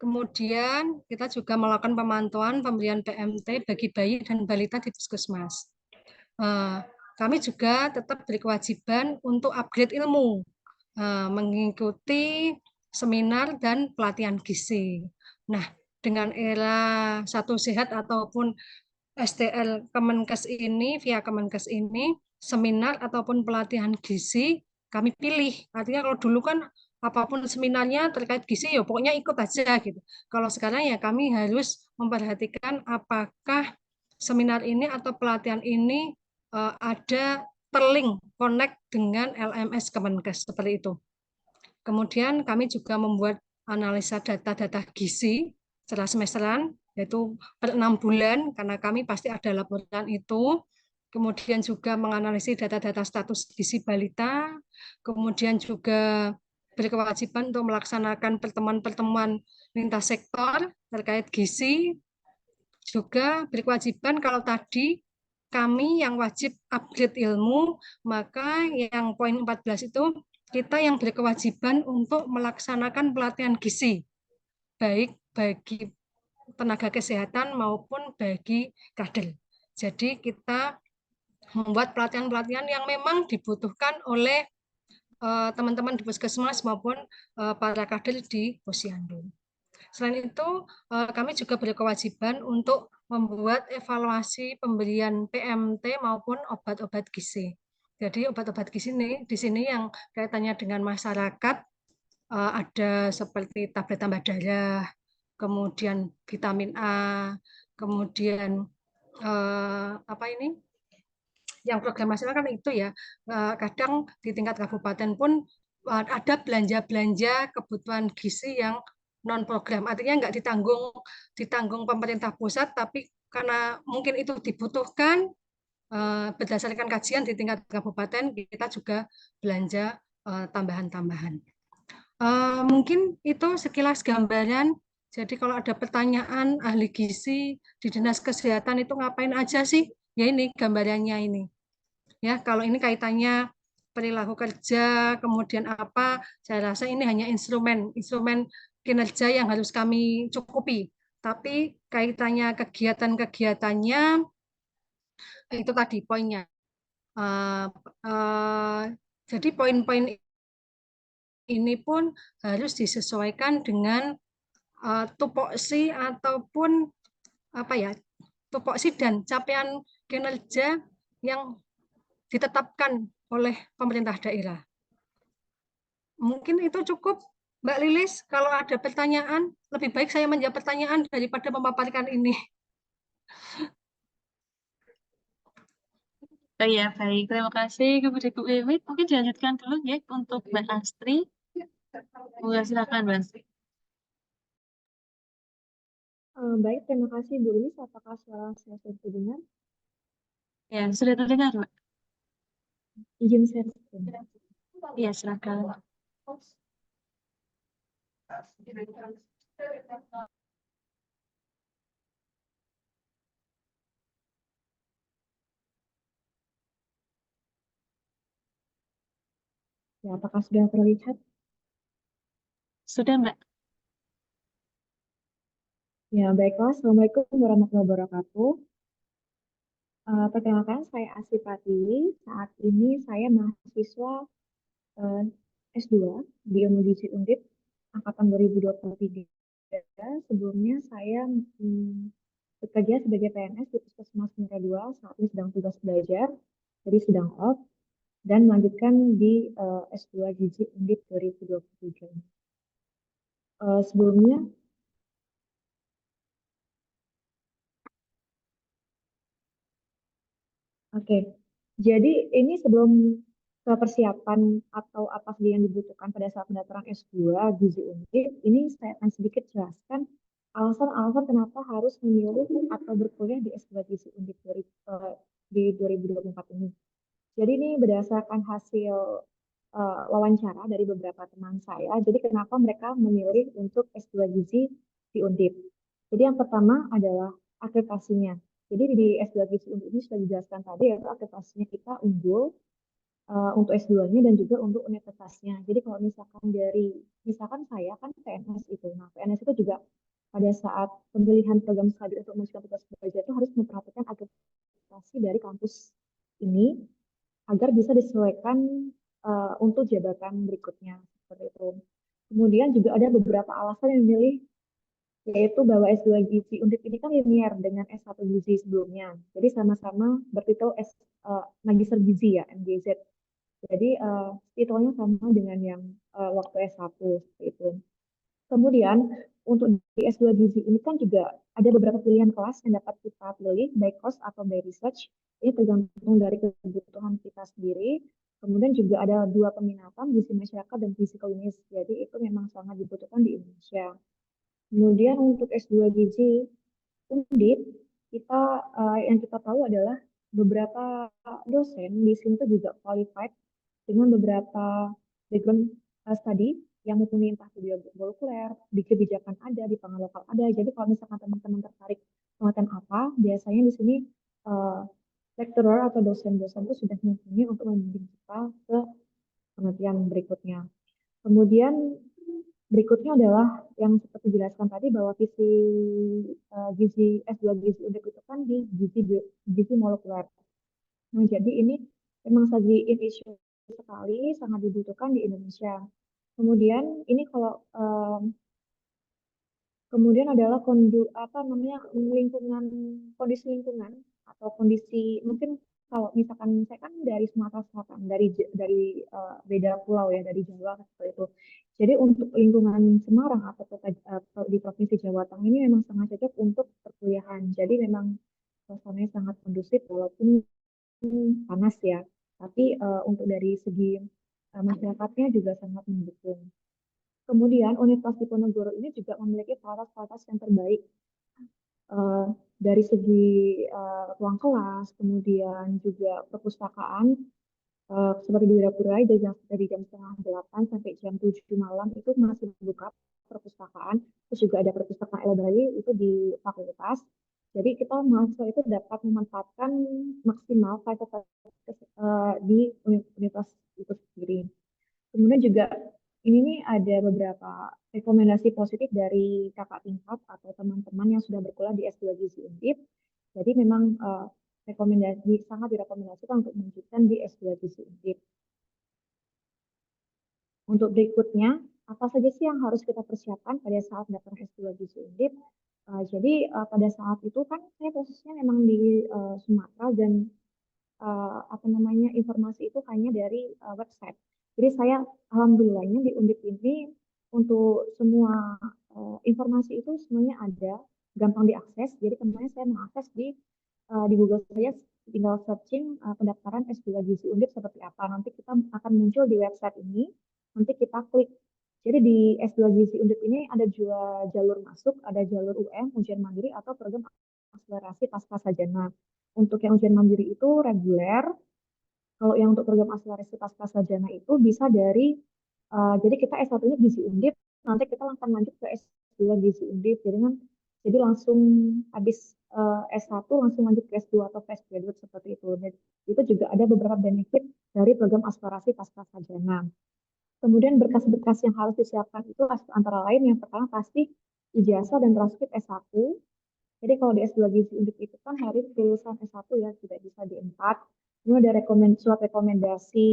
kemudian kita juga melakukan pemantauan pemberian PMT bagi bayi dan balita di puskesmas. Kami juga tetap berkewajiban untuk upgrade ilmu, mengikuti seminar dan pelatihan gizi. Nah, dengan era Satu Sehat ataupun STL Kemenkes ini, via Kemenkes ini, seminar ataupun pelatihan gizi kami pilih. Artinya kalau dulu kan apapun seminarnya terkait gizi, ya pokoknya ikut aja gitu. Kalau sekarang ya kami harus memperhatikan apakah seminar ini atau pelatihan ini ada terlink, connect dengan LMS Kemenkes, seperti itu. Kemudian kami juga membuat analisa data-data gizi secara semesteran, yaitu per 6 bulan, karena kami pasti ada laporan itu. Kemudian juga menganalisis data-data status gizi balita, kemudian juga berkewajiban untuk melaksanakan pertemuan-pertemuan lintas sektor terkait gizi, juga berkewajiban kalau tadi kami yang wajib upgrade ilmu, maka yang poin 14 itu kita yang berkewajiban untuk melaksanakan pelatihan gizi, baik bagi tenaga kesehatan maupun bagi kader. Jadi kita membuat pelatihan-pelatihan yang memang dibutuhkan oleh teman-teman di puskesmas maupun para kader di posyandu. Selain itu, kami juga berkewajiban untuk membuat evaluasi pemberian PMT maupun obat-obat gizi. Jadi obat-obat gizi ini di sini yang kaitannya dengan masyarakat ada seperti tablet tambah darah, kemudian vitamin A, kemudian yang program nasional kan itu ya, kadang di tingkat kabupaten pun ada belanja-belanja kebutuhan gizi yang non program, artinya nggak ditanggung pemerintah pusat, tapi karena mungkin itu dibutuhkan berdasarkan kajian di tingkat kabupaten, kita juga belanja tambahan-tambahan. Mungkin itu sekilas gambaran. Jadi kalau ada pertanyaan ahli gizi di Dinas Kesehatan itu ngapain aja sih? Ya ini gambarannya ini. Ya, kalau ini kaitannya perilaku kerja, kemudian apa, saya rasa ini hanya instrumen kinerja yang harus kami cukupi. Tapi kaitannya kegiatan-kegiatannya itu tadi poinnya. Eh, eh, jadi poin-poin ini pun harus disesuaikan dengan tupoksi ataupun apa ya, tupoksi dan capaian kinerja yang ditetapkan oleh pemerintah daerah. Mungkin itu cukup, Mbak Lilis. Kalau ada pertanyaan, lebih baik saya menjawab pertanyaan daripada memaparkan ini. Oh iya, baik. Terima kasih kepada Bu Wiwit. Mungkin dilanjutkan dulu ya untuk Mbak Astri. Silakan, Mbak Astri. Baik, terima kasih Bu Lilis. Apakah suara saya sudah terdengar? Ya, sudah terdengar, Mbak. Izin share screen. Iya, silakan. Ya, apakah sudah terlihat? Sudah, Mbak. Ya, baiklah. Assalamualaikum warahmatullahi wabarakatuh. Perkenalkan, saya Asri Pratiwi. Saat ini saya mahasiswa S2 di Ilmu Gizi Undip angkatan 2023. Sebelumnya saya bekerja sebagai PNS di Puskesmas Muara 2, saat ini sedang tugas belajar, jadi sedang off, dan melanjutkan di S2 Gizi Undip 2023. Sebelumnya, oke. Jadi ini sebelum ke persiapan atau apa saja yang dibutuhkan pada saat pendaftaran S2 Gizi Undip, ini saya akan sedikit jelaskan alasan-alasan kenapa harus memilih atau berkuliah di S2 Gizi Undip di 2024 ini. Jadi ini berdasarkan hasil wawancara dari beberapa teman saya. Jadi kenapa mereka memilih untuk S2 Gizi di Undip? Jadi yang pertama adalah akreditasinya. Jadi di S2 Gizi Undip ini sudah dijelaskan tadi, yaitu akreditasinya kita unggul untuk S2-nya dan juga untuk universitasnya. Jadi kalau misalkan saya kan PNS itu. Nah, PNS itu juga pada saat pemilihan program studi untuk melanjutkan tugas belajar itu harus memperhatikan akreditasi dari kampus ini agar bisa disesuaikan untuk jabatan berikutnya seperti itu. Kemudian juga ada beberapa alasan yang memilih, yaitu bahwa S2 Gizi Undip ini kan linear dengan S1 Gizi sebelumnya. Jadi sama-sama bertitel Magister Gizi ya, MGZ. Jadi titelnya sama dengan yang waktu S1 seperti itu. Kemudian untuk di S2 Gizi ini kan juga ada beberapa pilihan kelas yang dapat kita pilih, by course atau by research. Ini tergantung dari kebutuhan kita sendiri. Kemudian juga ada 2 peminatan, gizi masyarakat dan gizi klinis. Jadi itu memang sangat dibutuhkan di Indonesia. Kemudian untuk S2 Gizi Undip, yang kita tahu adalah beberapa dosen di sini tuh juga qualified dengan beberapa background study yang mempunyai entah di molekuler, di kebijakan ada, di pangan lokal ada. Jadi kalau misalkan teman-teman tertarik penelitian apa, biasanya di sini lecturer atau dosen-dosen itu sudah mempunyai untuk membimbing kita ke penelitian berikutnya. Kemudian berikutnya adalah yang seperti dijelaskan tadi bahwa visi gizi S2 Gizi Undip itu kan di gizi molekuler. Nah, jadi ini memang lagi in issue sekali, sangat dibutuhkan di Indonesia. Kemudian ini kalau kemudian adalah kondisi lingkungan atau kondisi mungkin kalau misalkan saya kan dari Sumatera Selatan, dari beda pulau ya, dari Jawa seperti itu. Jadi untuk lingkungan Semarang atau di Provinsi Jawa Tengah ini memang sangat cocok untuk perkuliahan. Jadi memang suasananya sangat kondusif walaupun panas ya. Tapi untuk dari segi masyarakatnya juga sangat mendukung. Kemudian Universitas Diponegoro ini juga memiliki fasilitas yang terbaik dari segi ruang kelas, kemudian juga perpustakaan seperti di Wirapura dari jam setengah 8 sampai jam 7 malam itu masih buka perpustakaan. Terus juga ada perpustakaan e-library itu di fakultas. Jadi kita mahasiswa itu dapat memanfaatkan maksimal fasilitas di universitas itu sendiri. Kemudian juga ini nih ada beberapa rekomendasi positif dari kakak tingkat atau teman-teman yang sudah berkuliah di S2 Gizi Undip. Jadi memang sangat direkomendasikan untuk melanjutkan di S2 Gizi Undip. Untuk berikutnya, apa saja sih yang harus kita persiapkan pada saat daftar S2 Gizi Undip? Jadi pada saat itu kan saya posisinya memang di Sumatera dan informasi itu hanya dari website. Jadi saya alhamdulillahnya di Undip ini untuk semua informasi itu semuanya ada, gampang diakses. Jadi kemarin saya mengakses di Google saya tinggal searching pendaftaran S2 Gizi Undip seperti apa. Nanti kita akan muncul di website ini. Nanti kita klik. Jadi di S2 Gizi Undip ini ada dua jalur masuk, ada jalur UM, ujian mandiri atau program akselerasi pascasarjana. Untuk yang ujian mandiri itu reguler. Kalau yang untuk program akselerasi pascasarjana itu bisa dari jadi kita S1-nya Gizi Undip, nanti kita akan lanjut ke S2 Gizi Undip. Jadi langsung habis S1 langsung lanjut ke S2 atau fresh graduate seperti itu. Dan itu juga ada beberapa benefit dari program akselerasi pascasarjana. Kemudian berkas-berkas yang harus disiapkan itu antara lain yang pertama pasti ijazah dan transkrip S1. Jadi kalau di S2 Gizi Undip itu kan harus lulusan S1 ya, tidak bisa D4. Kemudian ada surat rekomendasi.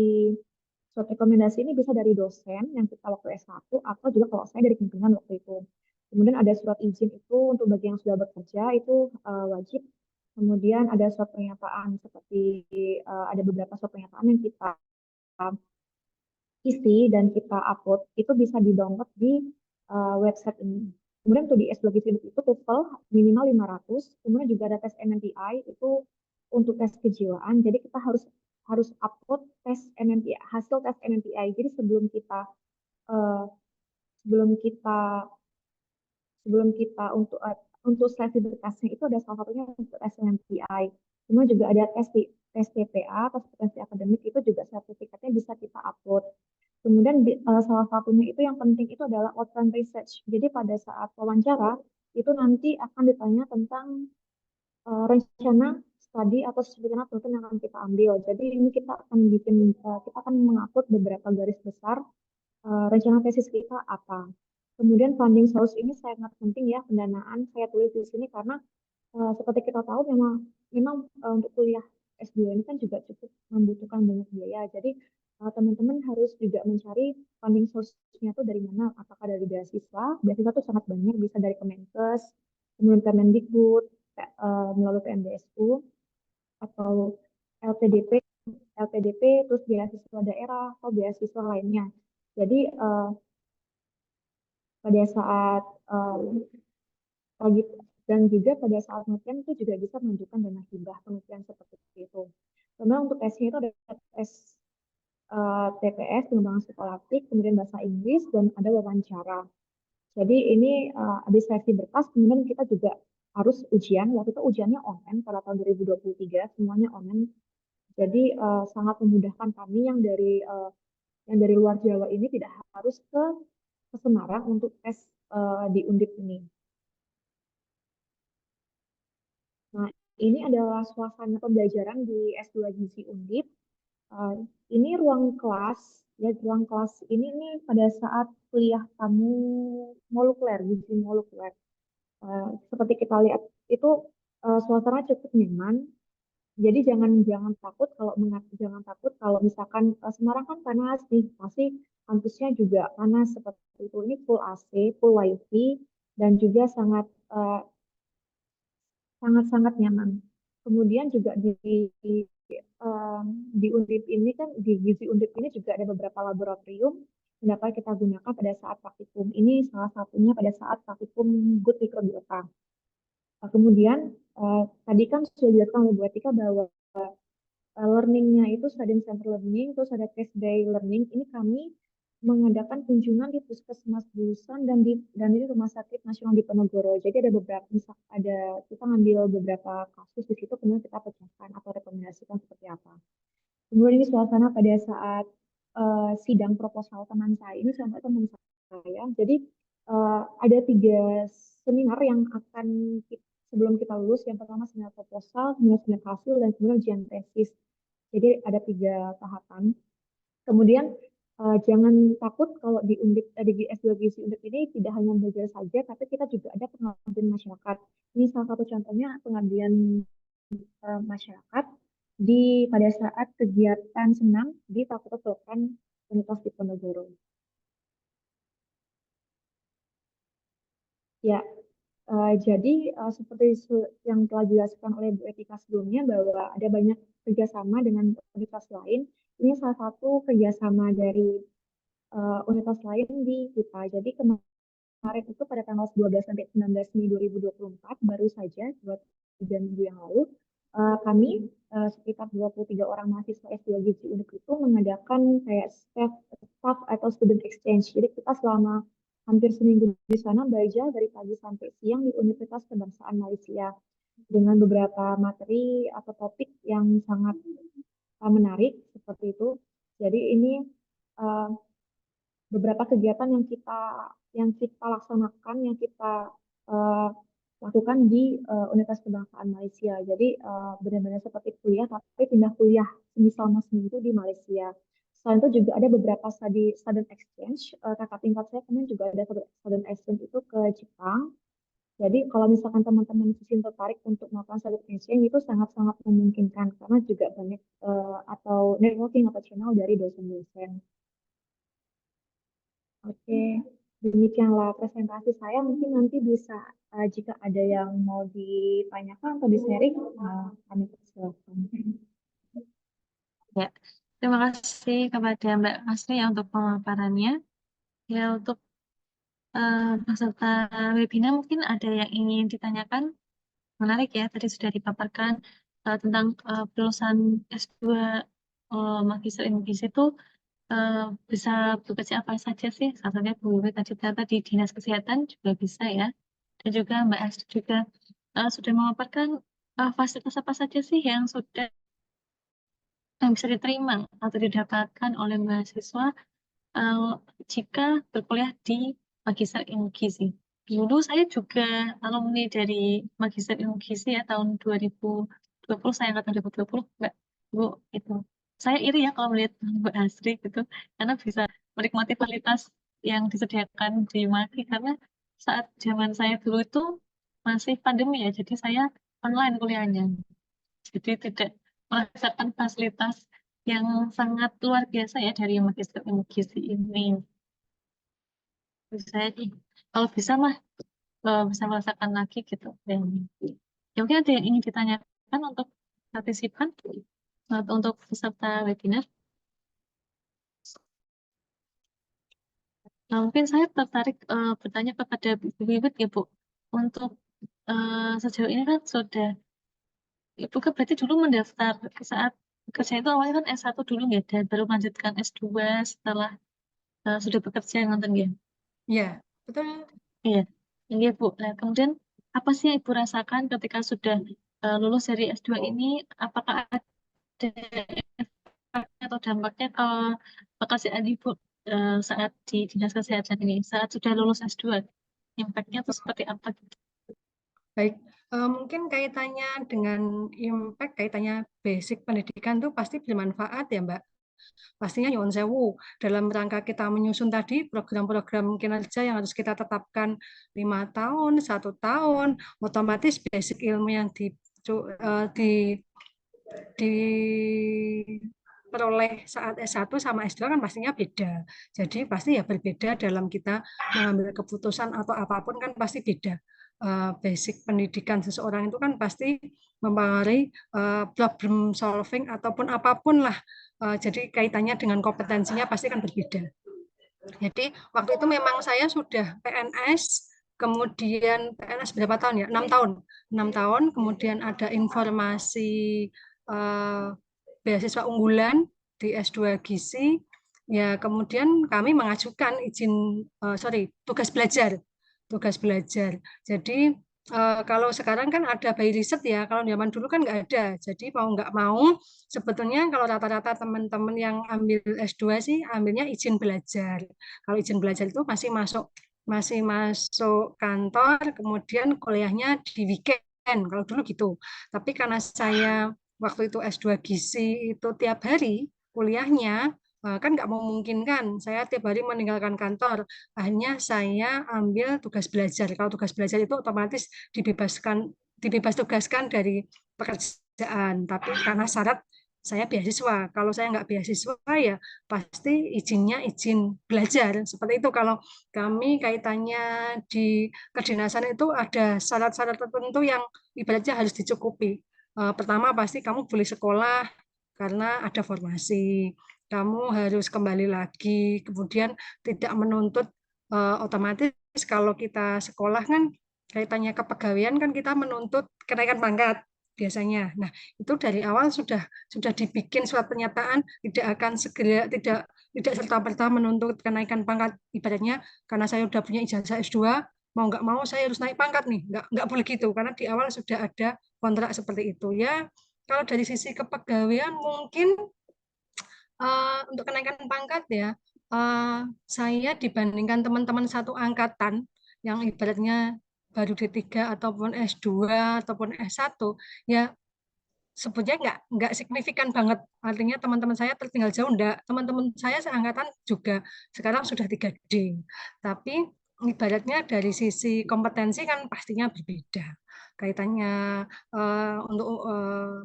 Surat rekomendasi ini bisa dari dosen yang kita waktu S1 atau juga kalau saya dari pimpinan waktu itu. Kemudian ada surat izin itu untuk bagi yang sudah bekerja itu wajib. Kemudian ada surat pernyataan seperti ada beberapa surat pernyataan yang kita isi dan kita upload itu bisa di-download di website ini. Kemudian untuk di S2 Gizi Undip itu TOEFL minimal 500, kemudian juga ada tes MMPI itu untuk tes kejiwaan. Jadi kita harus upload tes MMPI, hasil tes MMPI. Jadi sebelum kita untuk seleksi berkasnya itu ada salah satunya untuk tes MMPI. Kemudian juga ada tes TPA, tes potensi akademik itu juga sertifikatnya bisa kita upload. Kemudian salah satunya itu yang penting itu adalah outcome research. Jadi pada saat wawancara itu nanti akan ditanya tentang rencana studi atau rencana tulisan yang akan kita ambil. Jadi ini kita akan mengupload beberapa garis besar rencana tesis kita apa. Kemudian funding source ini sangat penting ya, pendanaan saya tulis di sini karena seperti kita tahu memang untuk kuliah S2 ini kan juga cukup membutuhkan banyak biaya. Jadi teman-teman harus juga mencari funding source-nya itu dari mana. Apakah dari beasiswa? Beasiswa itu sangat banyak, bisa dari Kemenkes, kemudian Kemendikbud, melalui PMDSU, atau LPDP, terus beasiswa daerah atau beasiswa lainnya. Jadi pada saat dan juga pada saat penelitian itu juga bisa menunjukkan dana hibah penelitian seperti itu. Kemudian untuk tesnya itu ada tes TPS, pengembangan psikologi, kemudian bahasa Inggris, dan ada wawancara. Jadi ini habis seleksi berkas, kemudian kita juga harus ujian. Waktu itu ujiannya online pada tahun 2023, semuanya online. Jadi sangat memudahkan kami yang dari luar Jawa ini tidak harus ke Semarang untuk tes di Undip ini. Nah, ini adalah suasana pembelajaran di S2 Gizi Undip. Ini ruang kelas, ya ruang kelas ini nih pada saat kuliah kamu molekuler, gizi molekuler. Seperti kita lihat itu suasana cukup nyaman. Jadi jangan takut kalau misalkan Semarang kan panas nih, pasti kampusnya juga panas seperti itu. Ini full AC, full wifi, dan juga sangat nyaman. Kemudian juga di Undip ini kan di Gizi Undip ini juga ada beberapa laboratorium yang dapat kita gunakan pada saat praktikum. Ini salah satunya pada saat praktikum Good Microbiota. Kemudian tadi kan sudah dijelaskan oleh Bu Etika bahwa learning-nya itu student center learning, terus ada test day learning. Ini kami mengadakan kunjungan di Puskesmas Bulusan dan di Rumah Sakit Nasional Diponegoro. Jadi kita ngambil beberapa kasus di situ, kemudian kita pecahkan atau rekomendasikan seperti apa. Kemudian ini suasana pada saat sidang proposal teman saya, ini sampai teman saya. Jadi ada 3 seminar yang akan sebelum kita lulus. Yang pertama seminar proposal, kemudian seminar hasil, dan kemudian ujian tesis. Jadi ada 3 tahapan. Kemudian jangan takut kalau di S2 Gizi Undip ini tidak hanya belajar saja, tapi kita juga ada pengabdian masyarakat. Ini salah satu contohnya pengabdian masyarakat pada saat kegiatan senam di Fakultas Kedokteran Universitas Diponegoro. Ya, jadi seperti yang telah dijelaskan oleh Bu Etika sebelumnya, bahwa ada banyak kerjasama dengan universitas lain. Ini salah satu kerjasama dari universitas lain di kita. Jadi kemarin itu pada tanggal 12 sampai 19 Mei 2024, baru saja 2-3 minggu yang lalu, kami sekitar 23 orang mahasiswa S2 Gizi Undip itu mengadakan kayak staff atau student exchange. Jadi kita selama hampir seminggu di sana belajar dari pagi sampai siang di Universitas Kebangsaan Malaysia dengan beberapa materi atau topik yang sangat menarik seperti itu. Jadi ini beberapa kegiatan yang kita laksanakan, yang kita lakukan di Universitas Kebangsaan Malaysia. Jadi benar-benar seperti kuliah, tapi pindah kuliah selama seminggu di Malaysia. Selain itu juga ada beberapa student exchange. Kakak tingkat saya kemarin juga ada student exchange itu ke Jepang. Jadi kalau misalkan teman-teman tertarik untuk melakukan student exchange, itu sangat-sangat memungkinkan karena juga banyak atau networking atau channel dari dosen-dosen. Oke, demikianlah presentasi saya. Mungkin nanti bisa jika ada yang mau ditanyakan atau di-sharing, kami persilakan. Ya, terima kasih kepada Mbak Asri ya untuk pemaparannya. Ya, untuk peserta webinar mungkin ada yang ingin ditanyakan. Menarik ya, tadi sudah dipaparkan tentang lulusan S2 Magister Ilmu Gizi itu bisa bekerja apa saja sih? Salah satunya Bu Wiwit tadi ternyata di Dinas Kesehatan juga bisa ya. Dan juga Mbak Asri juga sudah memaparkan fasilitas apa saja sih yang bisa diterima atau didapatkan oleh mahasiswa jika berkuliah di Magister Ilmu Gizi. Dulu saya juga alumni dari Magister Ilmu Gizi ya tahun 2020, saya angkatan 2020, Mbak Bu itu. Saya iri ya kalau melihat Mbak Asri gitu, karena bisa menikmati fasilitas yang disediakan di Maki, karena saat zaman saya dulu itu masih pandemi ya, jadi saya online kuliahnya. Jadi tidak merasakan fasilitas yang sangat luar biasa ya dari Magister Ilmu Gizi ini. Saya kalau bisa mah bisa merasakan lagi gitu. Dan ya mungkin ada yang ingin ditanyakan untuk partisipan atau untuk peserta webinar. Nah, mungkin saya tertarik bertanya kepada Bu Wiwit ya Bu. Untuk sejauh ini kan sudah Ibu kan berarti dulu mendaftar saat kerja itu awalnya kan S1 dulu ya, dan baru melanjutkan S2 setelah sudah bekerja nonton ya. Ya, betul. Iya, iya Bu. Nah, kemudian apa sih yang Ibu rasakan ketika sudah lulus dari S2 ini? Apakah ada efek atau dampaknya ke pekerjaan Ibu saat di Dinas Kesehatan ini, saat sudah lulus S2? Impact-nya itu seperti apa gitu? Baik, mungkin kaitannya dengan impact, kaitannya basic pendidikan itu pasti bermanfaat ya Mbak. Pastinya nyuwun sewu dalam rangka kita menyusun tadi program-program kinerja yang harus kita tetapkan 5 tahun, 1 tahun, otomatis basic ilmu yang diperoleh saat S1 sama S2 kan pastinya beda. Jadi pasti ya berbeda dalam kita mengambil keputusan atau apapun kan pasti beda. Basic pendidikan seseorang itu kan pasti mempengaruhi problem solving ataupun apapun lah. Jadi kaitannya dengan kompetensinya pasti kan berbeda. Jadi waktu itu memang saya sudah PNS, kemudian PNS berapa tahun ya? 6 tahun. 6 tahun, kemudian ada informasi beasiswa unggulan di S2 Gizi. Ya, kemudian kami mengajukan tugas belajar. Jadi Kalau sekarang kan ada by riset ya, kalau zaman dulu kan nggak ada. Jadi mau nggak mau, sebetulnya kalau rata-rata teman-teman yang ambil S2 sih ambilnya izin belajar. Kalau izin belajar itu masih masuk kantor, kemudian kuliahnya di weekend. Kalau dulu gitu. Tapi karena saya waktu itu S2 gizi itu tiap hari kuliahnya, kan nggak memungkinkan. Saya tiap hari meninggalkan kantor. Hanya saya ambil tugas belajar. Kalau tugas belajar itu otomatis dibebas tugaskan dari pekerjaan. Tapi karena syarat saya beasiswa. Kalau saya nggak beasiswa ya pasti izinnya izin belajar. Seperti itu kalau kami kaitannya di kedinasan itu ada syarat-syarat tertentu yang ibaratnya harus dicukupi. Pertama pasti kamu boleh sekolah karena ada formasi. Kamu harus kembali lagi, kemudian tidak menuntut otomatis kalau kita sekolah kan kaitannya kepegawaian kan kita menuntut kenaikan pangkat biasanya. Nah, itu dari awal sudah dibikin surat pernyataan tidak akan segera tidak serta-merta menuntut kenaikan pangkat. Ibaratnya karena saya sudah punya ijazah S2, mau nggak mau saya harus naik pangkat nih. Nggak boleh gitu karena di awal sudah ada kontrak seperti itu. Ya, kalau dari sisi kepegawaian mungkin untuk kenaikan pangkat ya, saya dibandingkan teman-teman satu angkatan yang ibaratnya baru D3 ataupun S2 ataupun S1, ya sebetulnya nggak signifikan banget. Artinya teman-teman saya tertinggal jauh enggak. Teman-teman saya seangkatan juga sekarang sudah 3D. Tapi ibaratnya dari sisi kompetensi kan pastinya berbeda. Kaitannya untuk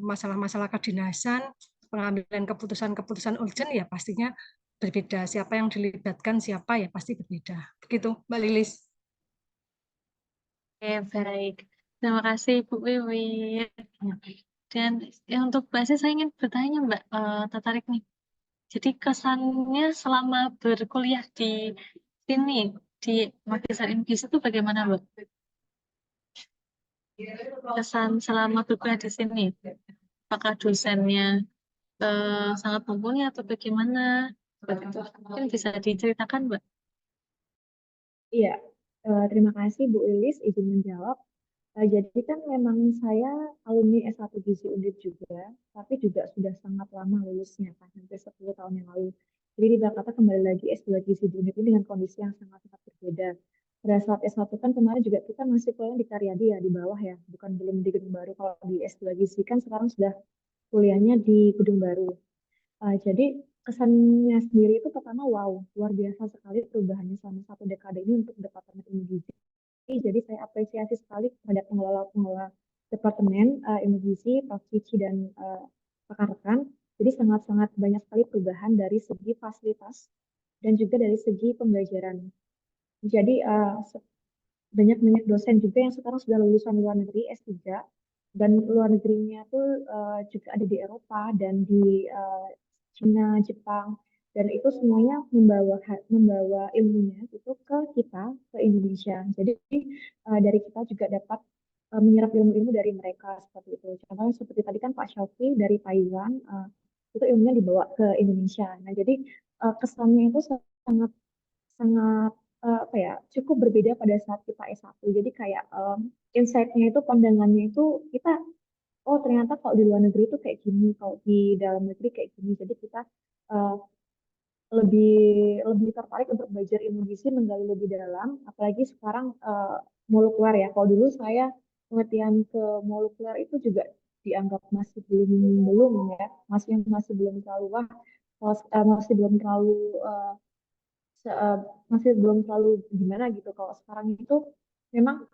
masalah-masalah kedinasan, pengambilan keputusan-keputusan urgent ya pastinya berbeda. Siapa yang dilibatkan siapa ya pasti berbeda. Begitu, Mbak Lilis. Oke, baik. Terima kasih Bu Wiwi. Dan untuk Mbak saya ingin bertanya Mbak, tertarik nih. Jadi kesannya selama berkuliah di sini, di Magister Inggris itu bagaimana Mbak? Kesan selama berkuliah di sini, apakah dosennya sangat mumpuni atau bagaimana? Begitu. Mungkin bisa diceritakan Mbak. Iya, terima kasih Bu Lilis izin menjawab. Jadi kan memang saya alumni S1 Gizi Undip juga, tapi juga sudah sangat lama lulusnya kan, hampir 10 tahun yang lalu. Jadi di Jakarta kembali lagi S2 Gizi di Undip ini dengan kondisi yang sangat-sangat berbeda. Pada saat S1 kan kemarin juga kita masih kuliah di Karyadi ya, di bawah ya, bukan belum di gedung baru. Kalau di S2 Gizi kan sekarang sudah kuliahnya di gedung baru. Jadi kesannya sendiri itu pertama wow, luar biasa sekali perubahannya selama 1 dekade ini untuk Departemen Ilmu Gizi. Jadi saya apresiasi sekali terhadap pengelola Departemen Ilmu Gizi, Prof. Cici dan rekan-rekan. Jadi sangat-sangat banyak sekali perubahan dari segi fasilitas dan juga dari segi pembelajaran. Jadi banyak dosen juga yang sekarang sudah lulusan luar negeri S3 dan luar negerinya tuh juga ada di Eropa dan di Cina, Jepang, dan itu semuanya membawa ilmunya itu ke kita, ke Indonesia. Jadi dari kita juga dapat menyerap ilmu-ilmu dari mereka seperti itu. Contohnya seperti tadi kan Pak Syaufi dari Taiwan, itu ilmunya dibawa ke Indonesia. Nah, jadi kesannya itu sangat sangat apa ya, cukup berbeda pada saat kita S1. Jadi kayak insight-nya itu, pandangannya itu kita, oh ternyata kalau di luar negeri itu kayak gini, kalau di dalam negeri kayak gini. Jadi kita uh, lebih lebih tertarik untuk belajar ilmu gizi, menggali lebih dalam. Apalagi sekarang molekuler ya. Kalau dulu saya pengertian ke molekuler itu juga dianggap masih belum ya, masih belum terlalu wah, masih belum terlalu masih belum terlalu gimana gitu. Kalau sekarang itu memang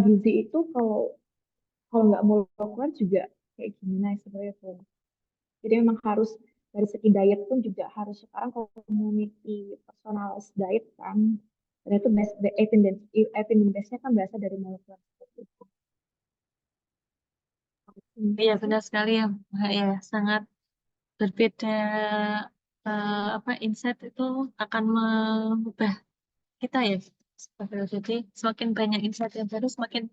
gizi itu kalau kalau nggak molekuler juga kayak gimana ya seperti itu. Jadi memang harus dari segi diet pun juga harus sekarang community personalized diet kan. Dan itu evidence-nya kan berasal dari molekuler seperti itu. Iya benar sekali ya Mbak ya, sangat berbeda apa insight itu akan mengubah kita ya. Jadi semakin banyak insight yang baru, semakin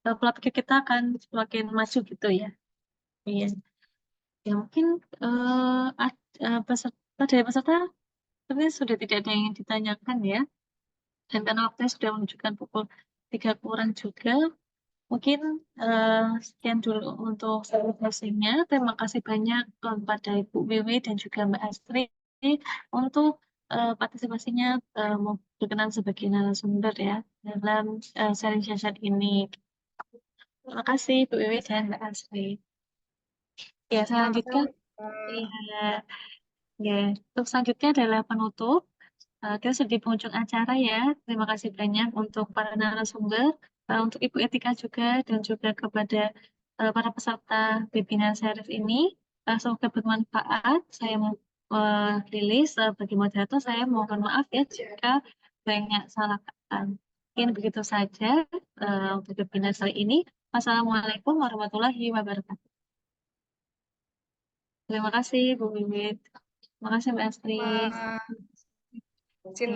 pola pikir kita akan semakin maju gitu ya. Iya. Ya mungkin peserta dari peserta sebenarnya sudah tidak ada yang ditanyakan ya. Dan karena waktunya sudah menunjukkan pukul 3 kurang juga. Mungkin sekian dulu untuk sesinya. Terima kasih banyak kepada Ibu Wiwi dan juga Mbak Astri untuk partisipasinya mau berkenan sebagai narasumber ya dalam sharing session ini. Terima kasih Bu Wiwi dan Mbak Astri. Ya, saya lanjutkan. Iya, ya. Untuk selanjutnya adalah penutup. Kita sudah di penghujung acara ya. Terima kasih banyak untuk para narasumber, untuk Ibu Etika juga, dan juga kepada para peserta webinar series ini. Semoga bermanfaat. Saya mau rilis bagi moderator, saya mohon maaf ya jika banyak salah kata. Mungkin begitu saja untuk webinar kali ini. Wassalamualaikum warahmatullahi wabarakatuh. Terima kasih Bu Wiwit. Terima kasih Mbak Astri. Izin